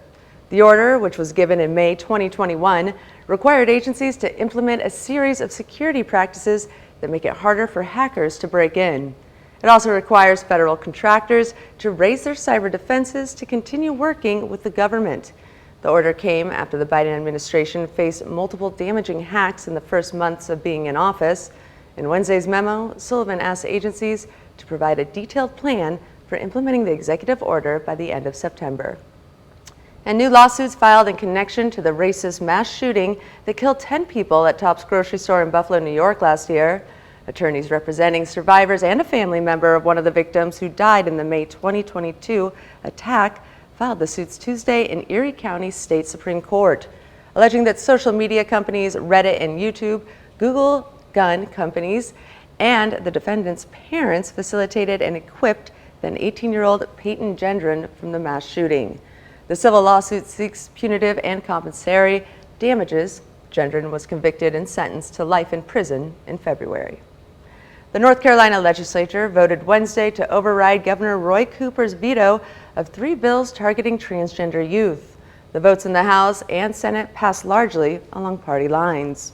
The order, which was given in May 2021, required agencies to implement a series of security practices that make it harder for hackers to break in. It also requires federal contractors to raise their cyber defenses to continue working with the government. The order came after the Biden administration faced multiple damaging hacks in the first months of being in office. In Wednesday's memo, Sullivan asked agencies to provide a detailed plan for implementing the executive order by the end of September. And new lawsuits filed in connection to the racist mass shooting that killed 10 people at Tops grocery store in Buffalo, New York last year. Attorneys representing survivors and a family member of one of the victims who died in the May 2022 attack filed the suits Tuesday in Erie County State Supreme Court, alleging that social media companies Reddit and YouTube, Google gun companies, and the defendant's parents facilitated and equipped the 18-year-old Peyton Gendron from the mass shooting. The civil lawsuit seeks punitive and compensatory damages. Gendron was convicted and sentenced to life in prison in February. The North Carolina legislature voted Wednesday to override Governor Roy Cooper's veto of 3 bills targeting transgender youth. The votes in the House and Senate passed largely along party lines.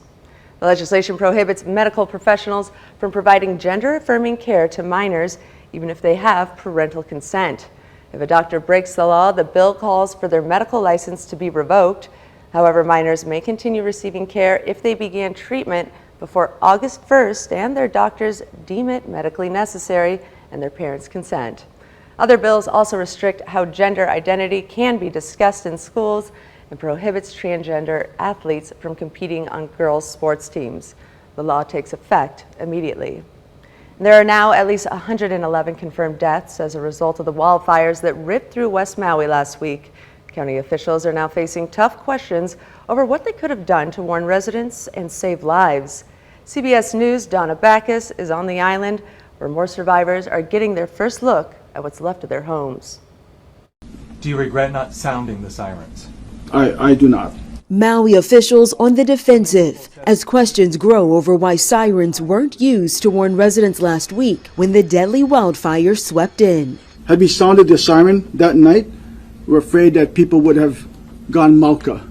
The legislation prohibits medical professionals from providing gender-affirming care to minors, even if they have parental consent. If a doctor breaks the law, the bill calls for their medical license to be revoked. However, minors may continue receiving care if they began treatment before August 1st and their doctors deem it medically necessary and their parents consent. Other bills also restrict how gender identity can be discussed in schools and prohibits transgender athletes from competing on girls' sports teams. The law takes effect immediately. There are now at least 111 confirmed deaths as a result of the wildfires that ripped through West Maui last week. County officials are now facing tough questions over what they could have done to warn residents and save lives. CBS News' Donna Backus is on the island where more survivors are getting their first look at what's left of their homes. Do you regret not sounding the sirens? I do not. Maui officials on the defensive as questions grow over why sirens weren't used to warn residents last week when the deadly wildfire swept in. Had we sounded the siren that night, we're afraid that people would have gone malka.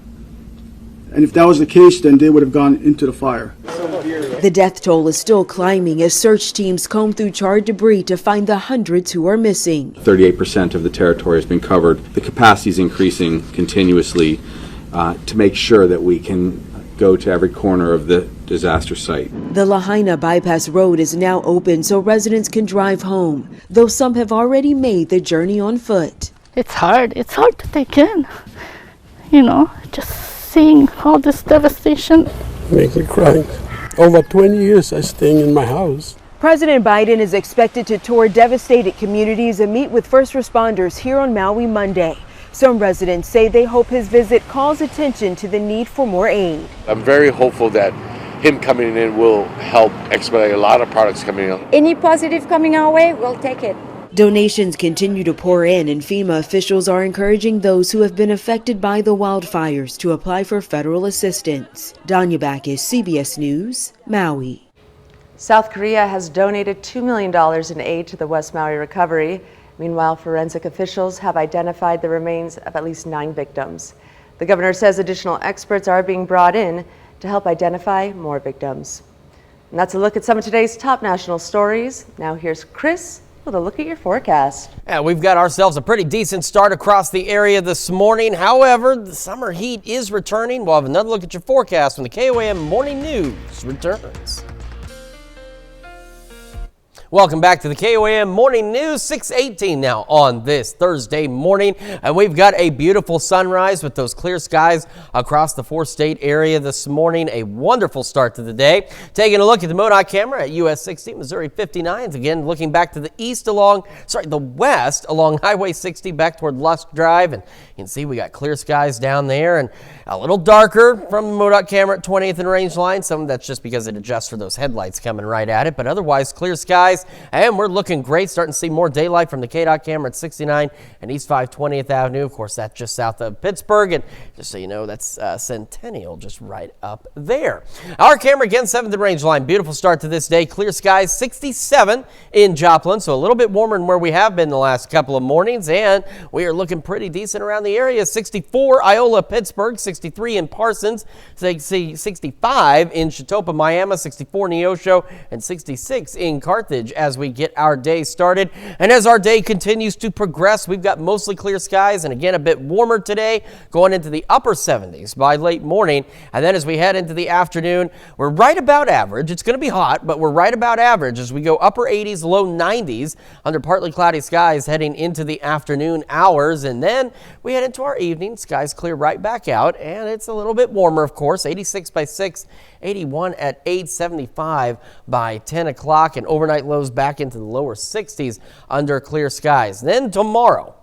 And if that was the case, then they would have gone into the fire. The death toll is still climbing as search teams comb through charred debris to find the hundreds who are missing. 38% of the territory has been covered. The capacity is increasing continuously to make sure that we can go to every corner of the disaster site. The Lahaina bypass road is now open so residents can drive home, though some have already made the journey on foot. It's hard to take in, just seeing all this devastation. Makes me cry. Over 20 years I'm staying in my house. President Biden is expected to tour devastated communities and meet with first responders here on Maui Monday. Some residents say they hope his visit calls attention to the need for more aid. I'm very hopeful that him coming in will help expedite a lot of products coming in. Any positive coming our way, we'll take it. Donations continue to pour in, and FEMA officials are encouraging those who have been affected by the wildfires to apply for federal assistance. Danya Backus, CBS News, Maui. South Korea has donated $2 million in aid to the West Maui recovery. Meanwhile, forensic officials have identified the remains of at least 9 victims. The governor says additional experts are being brought in to help identify more victims. And that's a look at some of today's top national stories. Now here's Chris with a look at your forecast. Yeah, we've got ourselves a pretty decent start across the area this morning. However, the summer heat is returning. We'll have another look at your forecast when the KOAM Morning News returns. Welcome back to the KOAM Morning News, 6:18 now on this Thursday morning. And we've got a beautiful sunrise with those clear skies across the four-state area this morning. A wonderful start to the day. Taking a look at the MoDOT camera at US 60, Missouri 59. Again, looking back to the the west along Highway 60 back toward Lusk Drive. And you can see we got clear skies down there and a little darker from the MoDOT camera at 20th and Range Line. Some of that's just because it adjusts for those headlights coming right at it, but otherwise clear skies. And we're looking great, starting to see more daylight from the KDOT camera at 69 and East 520th Avenue. Of course, that's just south of Pittsburgh. And just so you know, that's Centennial just right up there. Our camera, again, 7th and Range Line. Beautiful start to this day. Clear skies, 67 in Joplin. So a little bit warmer than where we have been the last couple of mornings. And we are looking pretty decent around the area. 64 Iola, Pittsburgh, 63 in Parsons, 65 in Chautauqua, Miami, 64 Neosho, and 66 in Carthage as we get our day started. And as our day continues to progress, we've got mostly clear skies and again a bit warmer today, going into the upper 70s by late morning. And then as we head into the afternoon, we're right about average. It's going to be hot, but we're right about average as we go upper 80s, low 90s under partly cloudy skies heading into the afternoon hours. And then we head into our evening, skies clear right back out, and it's a little bit warmer, of course. 86 by 6, 81 at 8, 75 by 10 o'clock, and overnight lows back into the lower 60s under clear skies. Then tomorrow,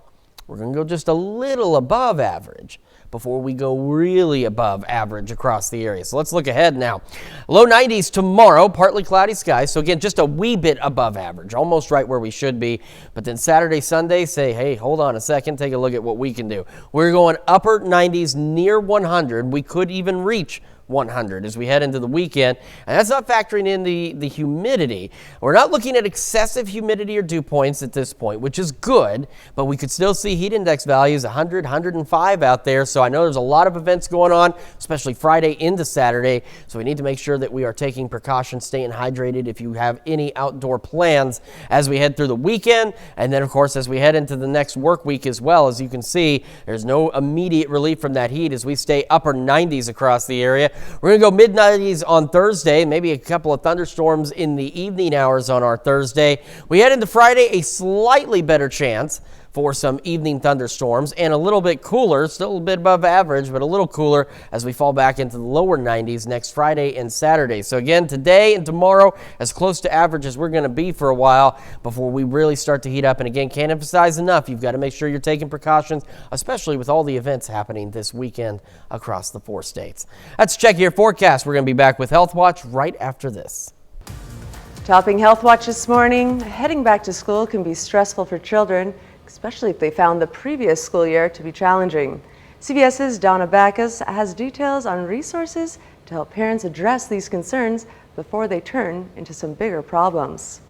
we're going to go just a little above average before we go really above average across the area. So let's look ahead now. Low 90s tomorrow, partly cloudy skies. So again, just a wee bit above average, almost right where we should be. But then Saturday, Sunday, say, hey, hold on a second, take a look at what we can do. We're going upper 90s near 100. We could even reach 100 as we head into the weekend, and that's not factoring in the humidity. We're not looking at excessive humidity or dew points at this point, which is good, but we could still see heat index values 100, 105 out there. So I know there's a lot of events going on, especially Friday into Saturday, so we need to make sure that we are taking precautions, staying hydrated if you have any outdoor plans as we head through the weekend. And then of course as we head into the next work week as well, as you can see, there's no immediate relief from that heat as we stay upper 90s across the area. We're going to go mid-90s on Thursday, maybe a couple of thunderstorms in the evening hours on our Thursday. We head into Friday, a slightly better chance for some evening thunderstorms and a little bit cooler, still a bit above average, but a little cooler as we fall back into the lower 90s next Friday and Saturday. So again, today and tomorrow, as close to average as we're going to be for a while before we really start to heat up. And again, can't emphasize enough, you've got to make sure you're taking precautions, especially with all the events happening this weekend across the four states. Let's check your forecast. We're going to be back with Health Watch right after this. Topping Health Watch this morning, heading back to school can be stressful for children, especially if they found the previous school year to be challenging. CBS's Donna Backus has details on resources to help parents address these concerns before they turn into some bigger problems.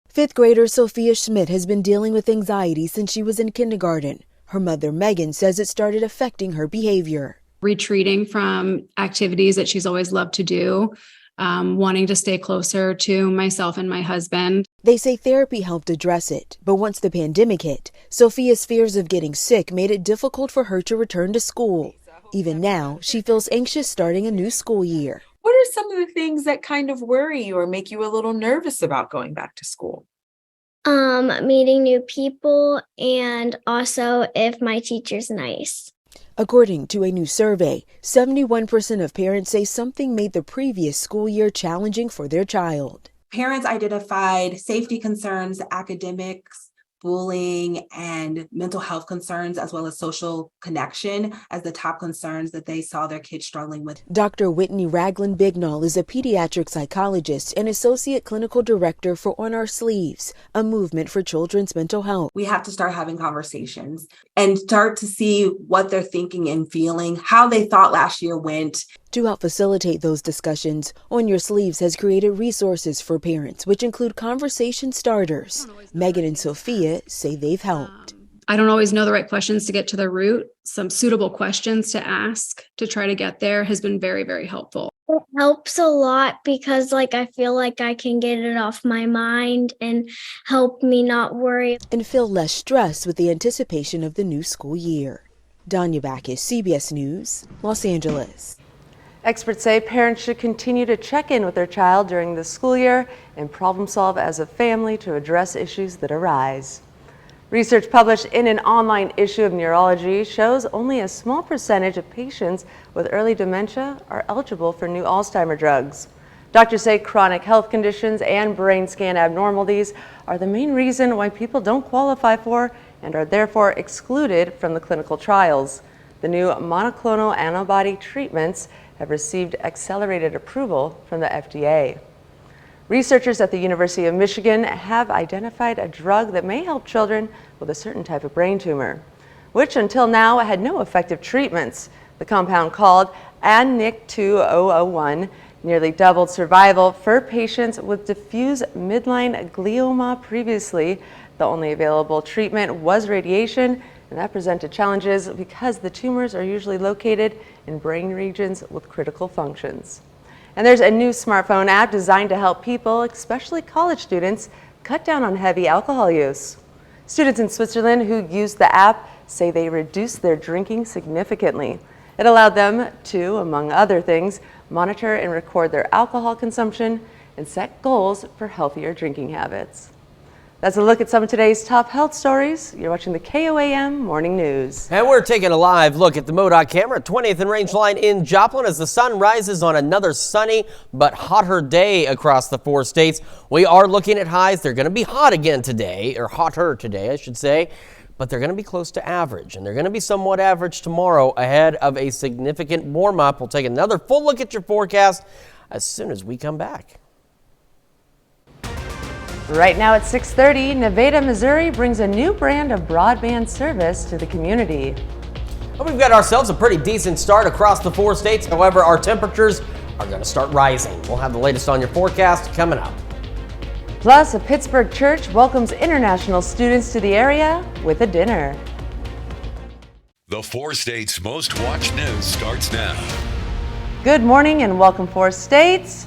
Fifth grader Sophia Schmidt has been dealing with anxiety since she was in kindergarten. Her mother, Megan, says it started affecting her behavior. Retreating from activities that she's always loved to do, wanting to stay closer to myself and my husband. They say therapy helped address it, but once the pandemic hit, Sophia's fears of getting sick made it difficult for her to return to school. Even now, she feels anxious starting a new school year. What are some of the things that kind of worry you or make you a little nervous about going back to school? Meeting new people, and also if my teacher's nice. According to a new survey, 71% of parents say something made the previous school year challenging for their child. Parents identified safety concerns, academics, bullying, and mental health concerns, as well as social connection, as the top concerns that they saw their kids struggling with. Dr. Whitney Ragland Bignall is a pediatric psychologist and associate clinical director for On Our Sleeves, a movement for children's mental health. We have to start having conversations and start to see what they're thinking and feeling, how they thought last year went. To help facilitate those discussions, On Your Sleeves has created resources for parents, which include conversation starters. Megan and Sophia say they've helped. I don't always know the right questions to get to the root. Some suitable questions to ask to try to get there has been very, very helpful. It helps a lot because I feel like I can get it off my mind and help me not worry. And feel less stress with the anticipation of the new school year. Danya Backus, CBS News, Los Angeles. Experts say parents should continue to check in with their child during the school year and problem solve as a family to address issues that arise. Research published in an online issue of Neurology shows only a small percentage of patients with early dementia are eligible for new Alzheimer's drugs. Doctors say chronic health conditions and brain scan abnormalities are the main reason why people don't qualify for and are therefore excluded from the clinical trials. The new monoclonal antibody treatments have received accelerated approval from the FDA. Researchers at the University of Michigan have identified a drug that may help children with a certain type of brain tumor, which until now had no effective treatments. The compound, called ANIC-2001, nearly doubled survival for patients with diffuse midline glioma previously. The only available treatment was radiation, and that presented challenges because the tumors are usually located in brain regions with critical functions. And there's a new smartphone app designed to help people, especially college students, cut down on heavy alcohol use. Students in Switzerland who used the app say they reduced their drinking significantly. It allowed them to, among other things, monitor and record their alcohol consumption and set goals for healthier drinking habits. That's a look at some of today's top health stories. You're watching the KOAM Morning News. And we're taking a live look at the MoDOT camera at 20th and Range Line in Joplin as the sun rises on another sunny but hotter day across the 4 states. We are looking at highs. They're going to be hot again today, or hotter today, I should say, but they're going to be close to average, and they're going to be somewhat average tomorrow ahead of a significant warm-up. We'll take another full look at your forecast as soon as we come back. Right now at 6:30, Nevada, Missouri brings a new brand of broadband service to the community. Well, we've got ourselves a pretty decent start across the 4 states. However, our temperatures are going to start rising. We'll have the latest on your forecast coming up. Plus, a Pittsburgh church welcomes international students to the area with a dinner. The 4 states' most watched news starts now. Good morning and welcome 4 states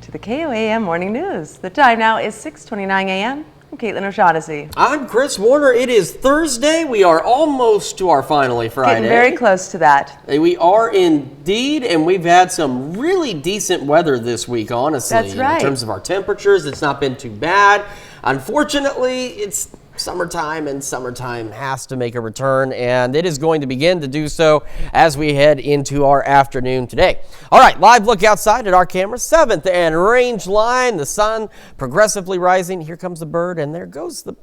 to the KOAM Morning News. The time now is 6:29 a.m. I'm Caitlin O'Shaughnessy. I'm Chris Warner. It is Thursday. We are almost to our Finally Friday. Getting very close to that. We are indeed, and we've had some really decent weather this week, honestly. That's right. In terms of our temperatures, it's not been too bad. Unfortunately, it's summertime, and summertime has to make a return, and it is going to begin to do so as we head into our afternoon today. All right, live look outside at our camera, 7th and Range Line. The sun progressively rising. Here comes the bird, and there goes the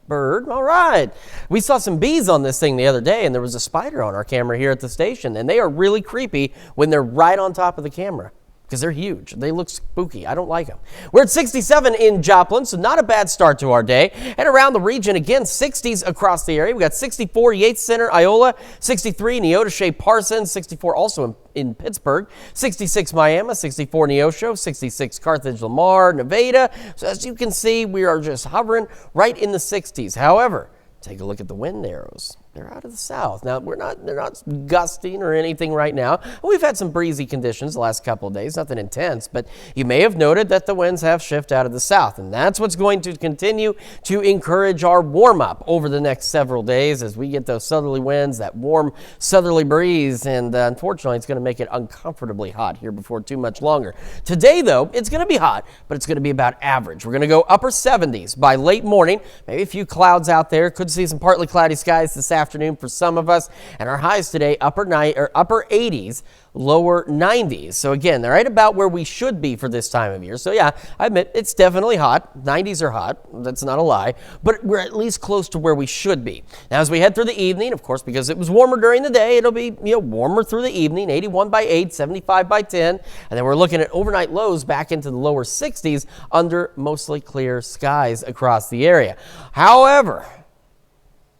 bird. All right. We saw some bees on this thing the other day, and there was a spider on our camera here at the station, and they are really creepy when they're right on top of the camera, because they're huge. They look spooky. I don't like them. We're at 67 in Joplin, so not a bad start to our day. And around the region, again, 60s across the area. We got 64 Yates Center, Iola, 63 Neodesha, Parsons, 64 also in Pittsburgh, 66 Miami, 64 Neosho, 66 Carthage, Lamar, Nevada. So as you can see, we are just hovering right in the 60s. However, take a look at the wind arrows. They're out of the south. Now, they're not gusting or anything right now. We've had some breezy conditions the last couple of days, nothing intense, but you may have noted that the winds have shifted out of the south, and that's what's going to continue to encourage our warm-up over the next several days as we get those southerly winds, that warm southerly breeze, and unfortunately, it's going to make it uncomfortably hot here before too much longer. Today, though, it's going to be hot, but it's going to be about average. We're going to go upper 70s by late morning, maybe a few clouds out there. Could see some partly cloudy skies this afternoon for some of us, and our highs today upper 80s, lower 90s. So again, they're right about where we should be for this time of year. So yeah, I admit it's definitely hot. 90s are hot. That's not a lie, but we're at least close to where we should be. Now, as we head through the evening, of course, because it was warmer during the day, it'll be warmer through the evening. 81 by 8, 75 by 10, and then we're looking at overnight lows back into the lower 60s under mostly clear skies across the area. However,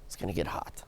it's going to get hot.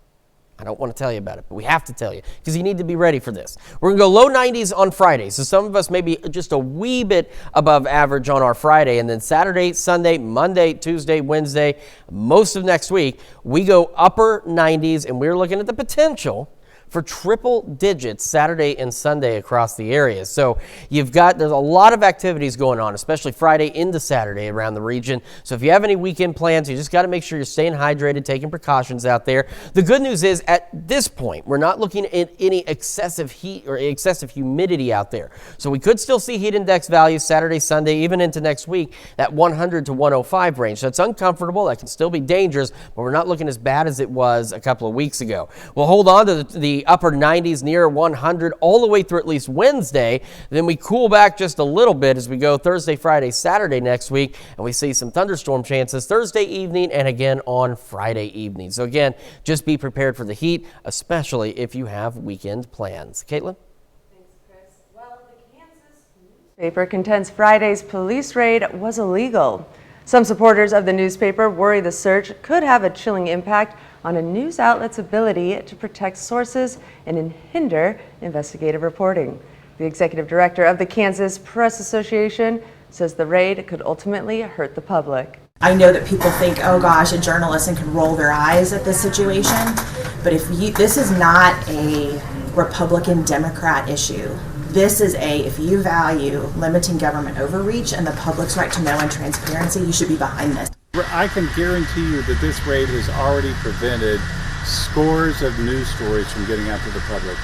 I don't want to tell you about it, but we have to tell you because you need to be ready for this. We're going to go low 90s on Friday. So some of us may be just a wee bit above average on our Friday. And then Saturday, Sunday, Monday, Tuesday, Wednesday, most of next week, we go upper 90s, and we're looking at the potential for triple digits Saturday and Sunday across the area. So there's a lot of activities going on, especially Friday into Saturday around the region. So if you have any weekend plans, you just got to make sure you're staying hydrated, taking precautions out there. The good news is at this point, we're not looking at any excessive heat or excessive humidity out there. So we could still see heat index values Saturday, Sunday, even into next week, that 100 to 105 range. So it's uncomfortable. That can still be dangerous, but we're not looking as bad as it was a couple of weeks ago. We'll hold on to the upper 90s near 100 all the way through at least Wednesday. Then we cool back just a little bit as we go Thursday, Friday, Saturday next week, and we see some thunderstorm chances Thursday evening and again on Friday evening. So again, just be prepared for the heat, especially if you have weekend plans. Caitlin? Thanks, Chris. Well, the Kansas newspaper contends Friday's police raid was illegal. Some supporters of the newspaper worry the search could have a chilling impact on a news outlet's ability to protect sources and hinder investigative reporting. The executive director of the Kansas Press Association says the raid could ultimately hurt the public. I know that people think, oh gosh, a journalist can roll their eyes at this situation, but this is not a Republican-Democrat issue. This is if you value limiting government overreach and the public's right to know and transparency, you should be behind this. I can guarantee you that this raid has already prevented scores of news stories from getting out to the public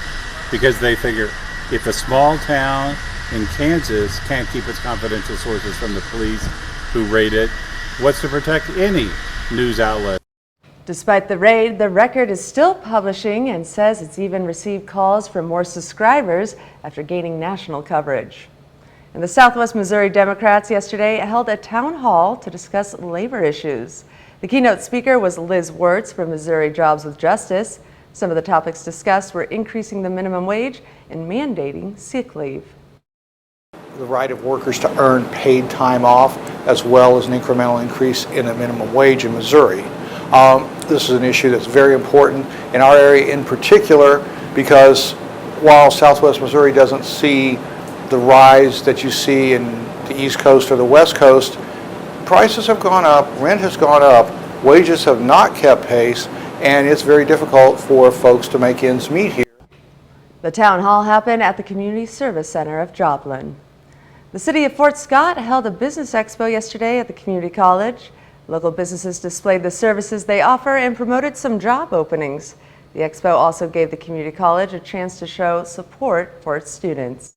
because they figure if a small town in Kansas can't keep its confidential sources from the police who raid it, what's to protect any news outlet? Despite the raid, the Record is still publishing and says it's even received calls from more subscribers after gaining national coverage. And the Southwest Missouri Democrats yesterday held a town hall to discuss labor issues. The keynote speaker was Liz Wirtz from Missouri Jobs with Justice. Some of the topics discussed were increasing the minimum wage and mandating sick leave. The right of workers to earn paid time off, as well as an incremental increase in the minimum wage in Missouri. This is an issue that's very important in our area in particular because while Southwest Missouri doesn't see the rise that you see in the East Coast or the West Coast, prices have gone up, rent has gone up, wages have not kept pace, and it's very difficult for folks to make ends meet here. The town hall happened at the Community Service Center of Joplin. The city of Fort Scott held a business expo yesterday at the community college. Local businesses displayed the services they offer and promoted some job openings. The expo also gave the community college a chance to show support for its students.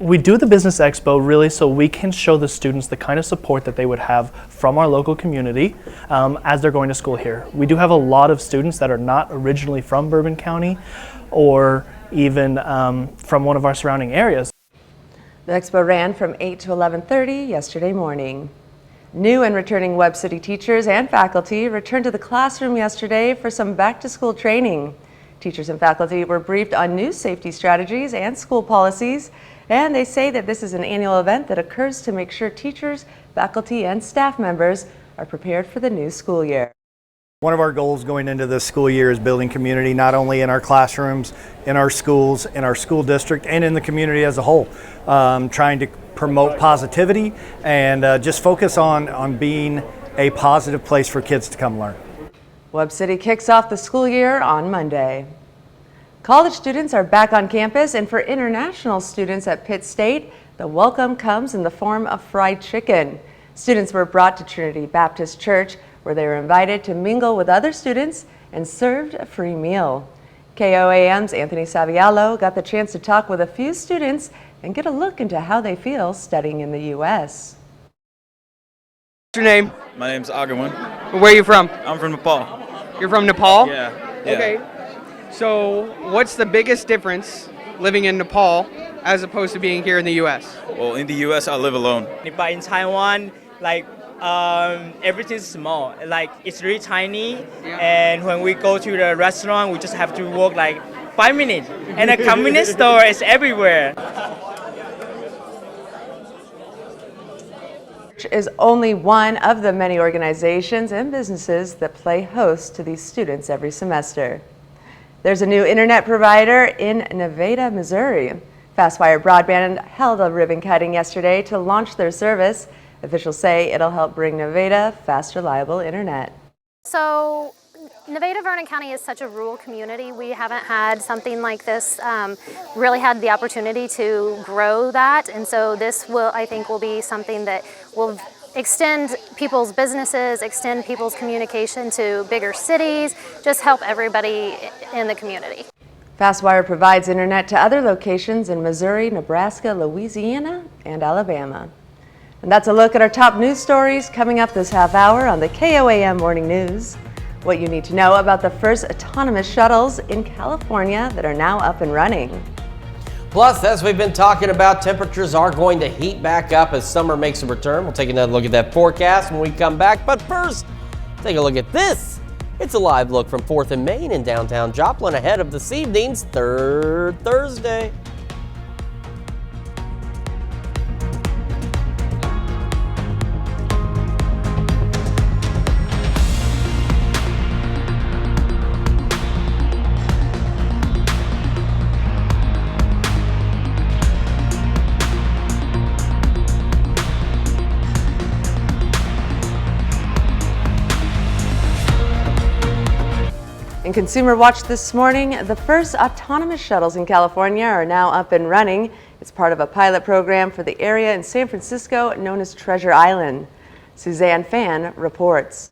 We do the Business Expo really so we can show the students the kind of support that they would have from our local community as they're going to school here. We do have a lot of students that are not originally from Bourbon County or even from one of our surrounding areas. The expo ran from 8 to 11:30 yesterday morning. New and returning Webb City teachers and faculty returned to the classroom yesterday for some back-to-school training. Teachers and faculty were briefed on new safety strategies and school policies, and they say that this is an annual event that occurs to make sure teachers, faculty, and staff members are prepared for the new school year. One of our goals going into this school year is building community, not only in our classrooms, in our schools, in our school district, and in the community as a whole. Trying to promote positivity and just focus on being a positive place for kids to come learn. Webb City kicks off the school year on Monday. College students are back on campus, and for international students at Pitt State, the welcome comes in the form of fried chicken. Students were brought to Trinity Baptist Church, where they were invited to mingle with other students and served a free meal. KOAM's Anthony Saviallo got the chance to talk with a few students and get a look into how they feel studying in the U.S. What's your name? My name's Agawin. Where are you from? I'm from Nepal. You're from Nepal? Yeah. Okay. So what's the biggest difference living in Nepal as opposed to being here in the U.S.? Well, in the U.S., I live alone. But in Taiwan, everything's small. It's really tiny, and when we go to the restaurant, we just have to walk 5 minutes. And a convenience store is everywhere. Is only one of the many organizations and businesses that play host to these students every semester. There's a new internet provider in Nevada, Missouri. Fastwire Broadband held a ribbon cutting yesterday to launch their service. Officials say it'll help bring Nevada fast, reliable internet. So Nevada, Vernon County is such a rural community. We haven't had something like this, really had the opportunity to grow that. And so this will, I think, will be something that will extend people's businesses, extend people's communication to bigger cities, just help everybody in the community. Fastwire provides internet to other locations in Missouri, Nebraska, Louisiana, and Alabama. And that's a look at our top news stories coming up this half hour on the KOAM Morning News. What you need to know about the first autonomous shuttles in California that are now up and running. Plus, as we've been talking about, temperatures are going to heat back up as summer makes a return. We'll take another look at that forecast when we come back. But first, take a look at this. It's a live look from 4th and Main in downtown Joplin ahead of this evening's Third Thursday. In Consumer Watch this morning, the first autonomous shuttles in California are now up and running. It's part of a pilot program for the area in San Francisco known as Treasure Island. Suzanne Fan reports.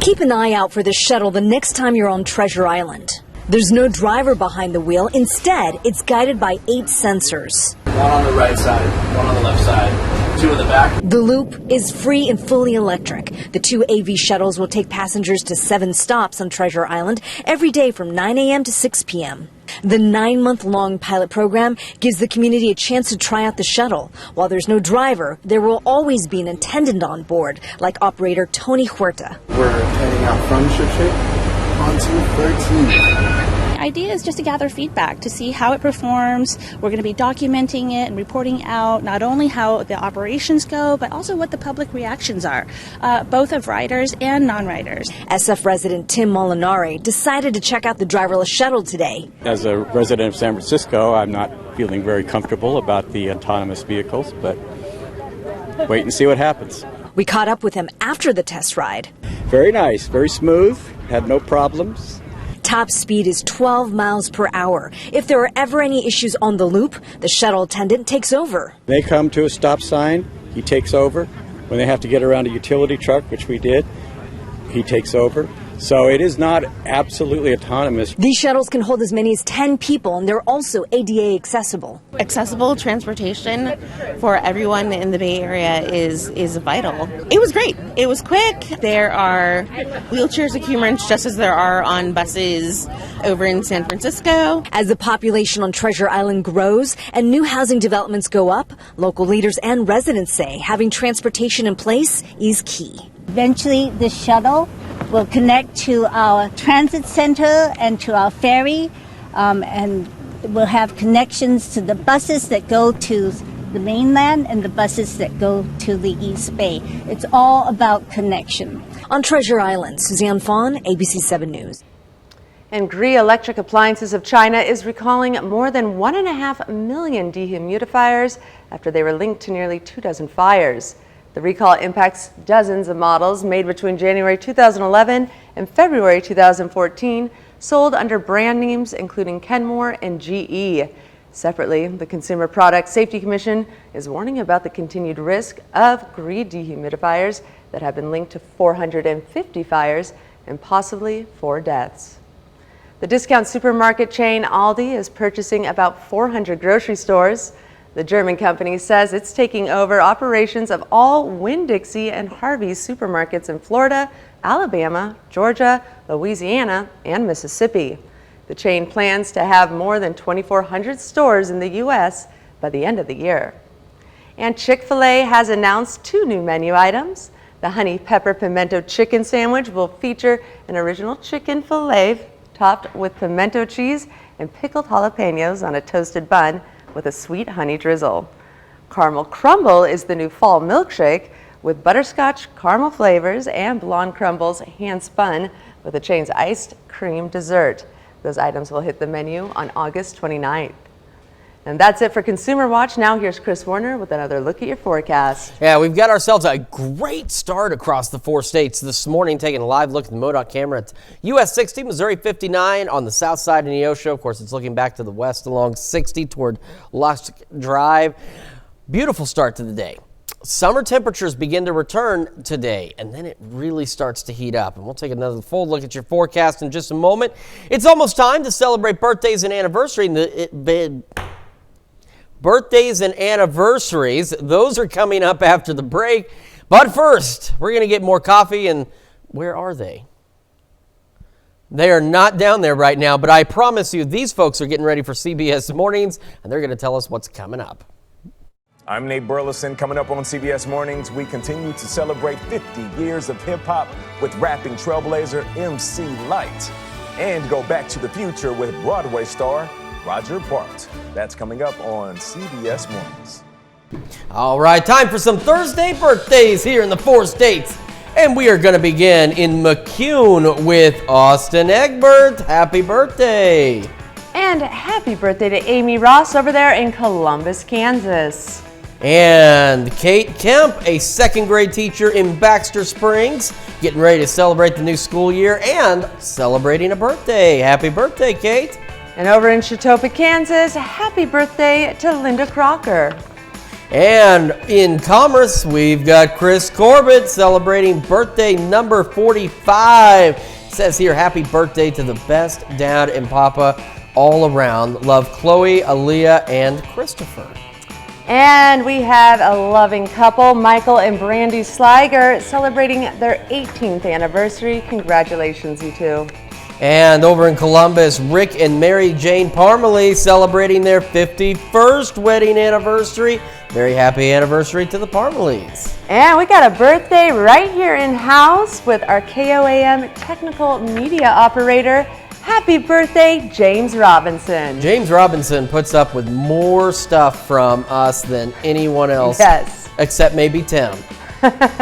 Keep an eye out for the shuttle the next time you're on Treasure Island. There's no driver behind the wheel. Instead, it's guided by 8 sensors. One on the right side, one on the left side, 2 in the back. The loop is free and fully electric. The 2 AV shuttles will take passengers to 7 stops on Treasure Island every day from 9 a.m. to 6 p.m. The 9-month-long pilot program gives the community a chance to try out the shuttle. While there's no driver, there will always be an attendant on board, like operator Tony Huerta. We're heading out from Shipshape onto 13. The idea is just to gather feedback, to see how it performs. We're going to be documenting it and reporting out not only how the operations go, but also what the public reactions are, both of riders and non-riders. SF resident Tim Molinari decided to check out the driverless shuttle today. As a resident of San Francisco, I'm not feeling very comfortable about the autonomous vehicles, but wait and see what happens. We caught up with him after the test ride. Very nice, very smooth, had no problems. Top speed is 12 miles per hour. If there are ever any issues on the loop, the shuttle attendant takes over. They come to a stop sign, he takes over. When they have to get around a utility truck, which we did, he takes over. So it is not absolutely autonomous. These shuttles can hold as many as 10 people, and they're also ADA accessible. Accessible transportation for everyone in the Bay Area is vital. It was great. It was quick. There are wheelchair securements just as there are on buses over in San Francisco. As the population on Treasure Island grows and new housing developments go up, local leaders and residents say having transportation in place is key. Eventually, the shuttle will connect to our transit center and to our ferry, and we'll have connections to the buses that go to the mainland and the buses that go to the East Bay. It's all about connection. On Treasure Island, Suzanne Fawn, ABC 7 News. And Gree Electric Appliances of China is recalling more than 1.5 million dehumidifiers after they were linked to nearly 24 fires. The recall impacts dozens of models made between January 2011 and February 2014, sold under brand names including Kenmore and GE. Separately, the Consumer Product Safety Commission is warning about the continued risk of Gree dehumidifiers that have been linked to 450 fires and possibly 4 deaths. The discount supermarket chain Aldi is purchasing about 400 grocery stores. The German company says it's taking over operations of all Winn-Dixie and Harvey's supermarkets in Florida, Alabama, Georgia, Louisiana, and Mississippi. The chain plans to have more than 2,400 stores in the U.S. by the end of the year. And Chick-fil-A has announced 2 new menu items. The honey pepper pimento chicken sandwich will feature an original chicken filet topped with pimento cheese and pickled jalapenos on a toasted bun with a sweet honey drizzle. Caramel Crumble is the new fall milkshake with butterscotch, caramel flavors, and blonde crumbles hand-spun with the chain's iced cream dessert. Those items will hit the menu on August 29th. And that's it for Consumer Watch. Now here's Chris Warner with another look at your forecast. Yeah, we've got ourselves a great start across the 4 states this morning, taking a live look at the MoDOT camera. It's US 60, Missouri 59 on the south side of Neosho. Of course, it's looking back to the west along 60 toward Lusk Drive. Beautiful start to the day. Summer temperatures begin to return today, and then it really starts to heat up. And we'll take another full look at your forecast in just a moment. It's almost time to celebrate birthdays and birthdays and anniversaries. Those are coming up after the break. But first, we're going to get more coffee. And where are they? They are not down there right now, but I promise you, these folks are getting ready for CBS Mornings, and they're going to tell us what's coming up. I'm Nate Burleson. Coming up on CBS Mornings, we continue to celebrate 50 years of hip-hop with rapping trailblazer MC Lyte, and go back to the future with Broadway star Roger Bart. That's coming up on CBS Mornings. All right, time for some Thursday birthdays here in the 4 states. And we are going to begin in McCune with Austin Egbert. Happy birthday. And happy birthday to Amy Ross over there in Columbus, Kansas. And Kate Kemp, a 2nd grade teacher in Baxter Springs, getting ready to celebrate the new school year and celebrating a birthday. Happy birthday, Kate. And over in Chautauqua, Kansas, happy birthday to Linda Crocker. And in Commerce, we've got Chris Corbett celebrating birthday number 45. It says here, happy birthday to the best dad and papa all around. Love, Chloe, Aaliyah, and Christopher. And we have a loving couple, Michael and Brandy Sliger, celebrating their 18th anniversary. Congratulations, you two. And over in Columbus, Rick and Mary Jane Parmalee celebrating their 51st wedding anniversary. Very happy anniversary to the Parmalees. And we got a birthday right here in-house with our KOAM technical media operator. Happy birthday, James Robinson. James Robinson puts up with more stuff from us than anyone else. Yes. Except maybe Tim.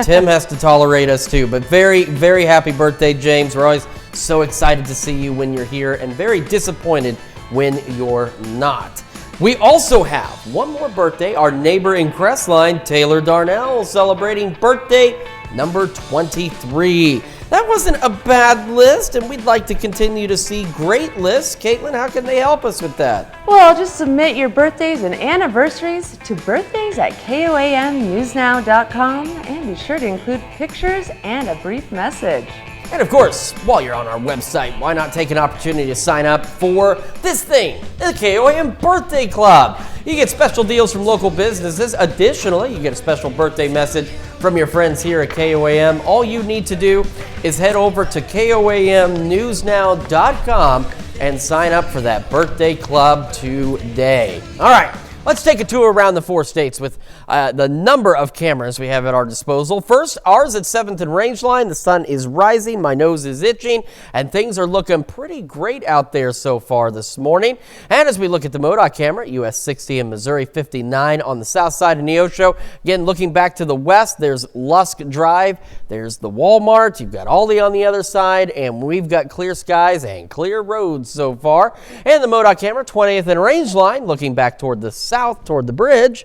Tim has to tolerate us too. But very, very happy birthday, James. We're always so excited to see you when you're here and very disappointed when you're not. We also have one more birthday. Our neighbor in Crestline, Taylor Darnell, celebrating birthday number 23. That wasn't a bad list, and we'd like to continue to see great lists. Caitlin, how can they help us with that? Well, just submit your birthdays and anniversaries to birthdays@KOAMnewsnow.com and be sure to include pictures and a brief message. And of course, while you're on our website, why not take an opportunity to sign up for this thing, the KOAM Birthday Club. You get special deals from local businesses. Additionally, you get a special birthday message from your friends here at KOAM. All you need to do is head over to KOAMnewsnow.com and sign up for that birthday club today. All right. Let's take a tour around the 4 states with the number of cameras we have at our disposal. First, ours at 7th and Rangeline. The sun is rising, my nose is itching, and things are looking pretty great out there so far this morning. And as we look at the MoDOT camera, US 60 and Missouri 59 on the south side of Neosho. Again, looking back to the west, there's Lusk Drive, there's the Walmart, you've got Aldi on the other side, and we've got clear skies and clear roads so far. And the MoDOT camera, 20th and Rangeline, looking back toward the south toward the bridge.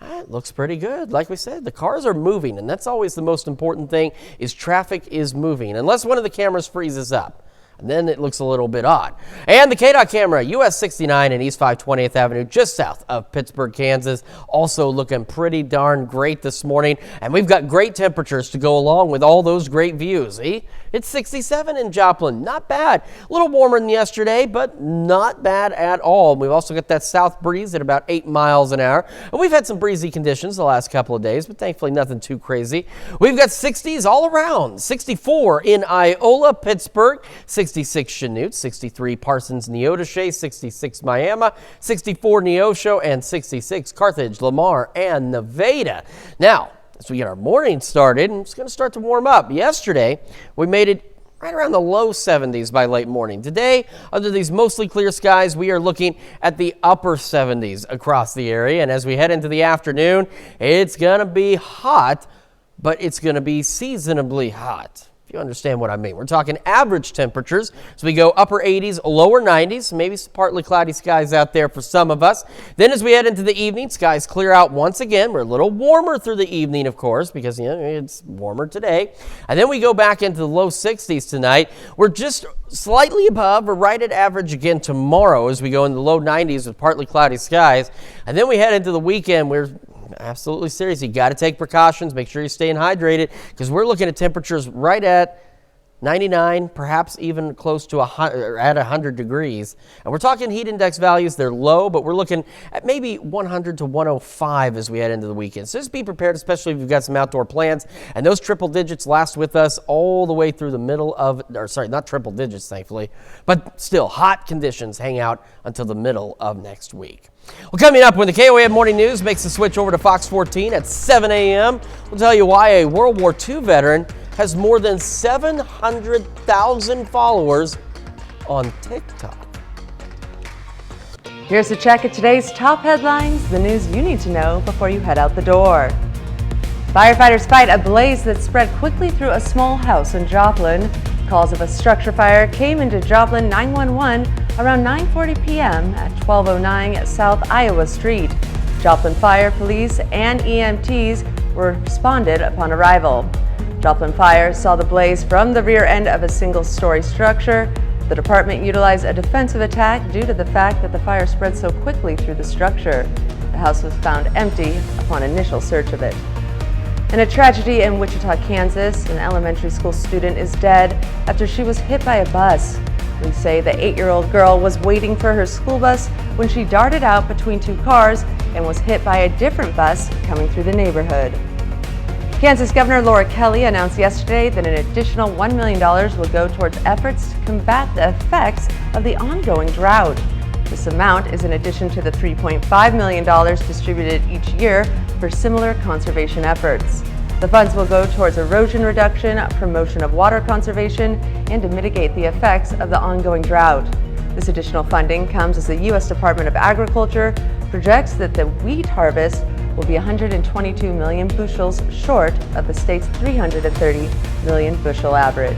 It looks pretty good. Like we said, the cars are moving, and that's always the most important thing, is traffic is moving, unless one of the cameras freezes up. And then it looks a little bit odd. And the KDOT camera, US 69 and East 520th Avenue, just south of Pittsburgh, Kansas, also looking pretty darn great this morning. And we've got great temperatures to go along with all those great views. See? It's 67 in Joplin. Not bad. A little warmer than yesterday, but not bad at all. We've also got that south breeze at about 8 miles an hour. And we've had some breezy conditions the last couple of days, but thankfully nothing too crazy. We've got 60s all around. 64 in Iola, Pittsburgh, 66 Chanute, 63 Parsons, Neodesha, 66 Miami, 64 Neosho, and 66 Carthage, Lamar, and Nevada. Now, as we get our morning started, and it's going to start to warm up. Yesterday, we made it right around the low 70s by late morning. Today, under these mostly clear skies, we are looking at the upper 70s across the area. And as we head into the afternoon, it's going to be hot, but it's going to be seasonably hot. If you understand what I mean. We're talking average temperatures. So we go upper 80s, lower 90s, maybe some partly cloudy skies out there for some of us. Then as we head into the evening, skies clear out once again. We're a little warmer through the evening, of course, because it's warmer today. And then we go back into the low 60s tonight. We're just slightly above or right at average again tomorrow as we go into the low 90s with partly cloudy skies. And then we head into the weekend. We're absolutely serious. You got to take precautions. Make sure you're staying hydrated because we're looking at temperatures right at 99, perhaps even close to 100 degrees. And we're talking heat index values. They're low, but we're looking at maybe 100 to 105 as we head into the weekend. So just be prepared, especially if you've got some outdoor plans. And those triple digits last with us all the way through the middle of, or sorry, not triple digits, thankfully, but still hot conditions hang out until the middle of next week. Well, coming up when the KOAM Morning News makes the switch over to Fox 14 at 7 a.m., we'll tell you why a World War II veteran has more than 700,000 followers on TikTok. Here's a check of today's top headlines, the news you need to know before you head out the door. Firefighters fight a blaze that spread quickly through a small house in Joplin. Calls of a structure fire came into Joplin 911 around 9:40 p.m. at 1209 South Iowa Street. Joplin Fire, Police, and EMTs responded upon arrival. Joplin Fire saw the blaze from the rear end of a single-story structure. The department utilized a defensive attack due to the fact that the fire spread so quickly through the structure. The house was found empty upon initial search of it. In a tragedy in Wichita, Kansas, an elementary school student is dead after she was hit by a bus. Police say the 8-year-old girl was waiting for her school bus when she darted out between two cars and was hit by a different bus coming through the neighborhood. Kansas Governor Laura Kelly announced yesterday that an additional $1 million will go towards efforts to combat the effects of the ongoing drought. This amount is in addition to the $3.5 million distributed each year for similar conservation efforts. The funds will go towards erosion reduction, promotion of water conservation, and to mitigate the effects of the ongoing drought. This additional funding comes as the U.S. Department of Agriculture projects that the wheat harvest will be 122 million bushels short of the state's 330 million bushel average.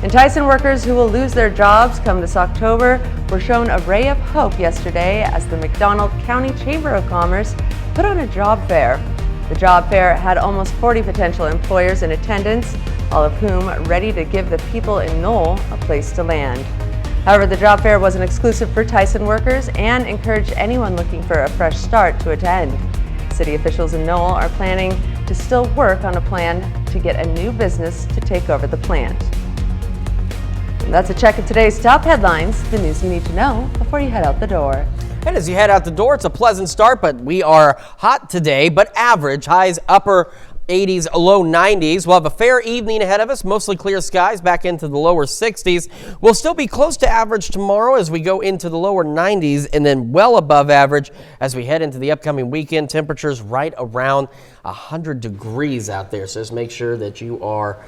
And Tyson workers who will lose their jobs come this October were shown a ray of hope yesterday as the McDonald County Chamber of Commerce put on a job fair. The job fair had almost 40 potential employers in attendance, all of whom ready to give the people in Knoll a place to land. However, the job fair wasn't exclusive for Tyson workers and encouraged anyone looking for a fresh start to attend. City officials in Knoll are planning to still work on a plan to get a new business to take over the plant. And that's a check of today's top headlines, the news you need to know before you head out the door. And as you head out the door, it's a pleasant start, but we are hot today, but average. Highs upper 80s, low 90s. We'll have a fair evening ahead of us, mostly clear skies back into the lower 60s. We'll still be close to average tomorrow as we go into the lower 90s and then well above average as we head into the upcoming weekend. Temperatures right around 100 degrees out there. So just make sure that you are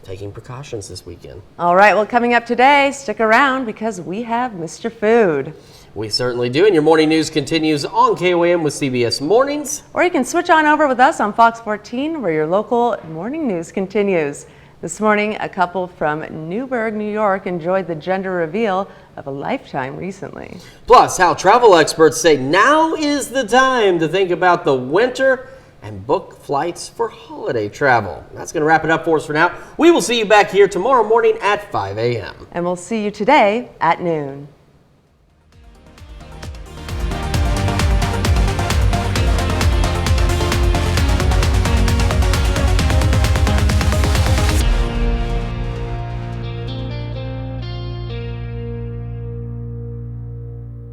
taking precautions this weekend. All right, well, coming up today, stick around because we have Mr. Food. We certainly do, and your morning news continues on KOAM with CBS Mornings. Or you can switch on over with us on Fox 14, where your local morning news continues. This morning, a couple from Newburgh, New York, enjoyed the gender reveal of a lifetime recently. Plus, how travel experts say now is the time to think about the winter and book flights for holiday travel. That's going to wrap it up for us for now. We will see you back here tomorrow morning at 5 a.m. And we'll see you today at noon.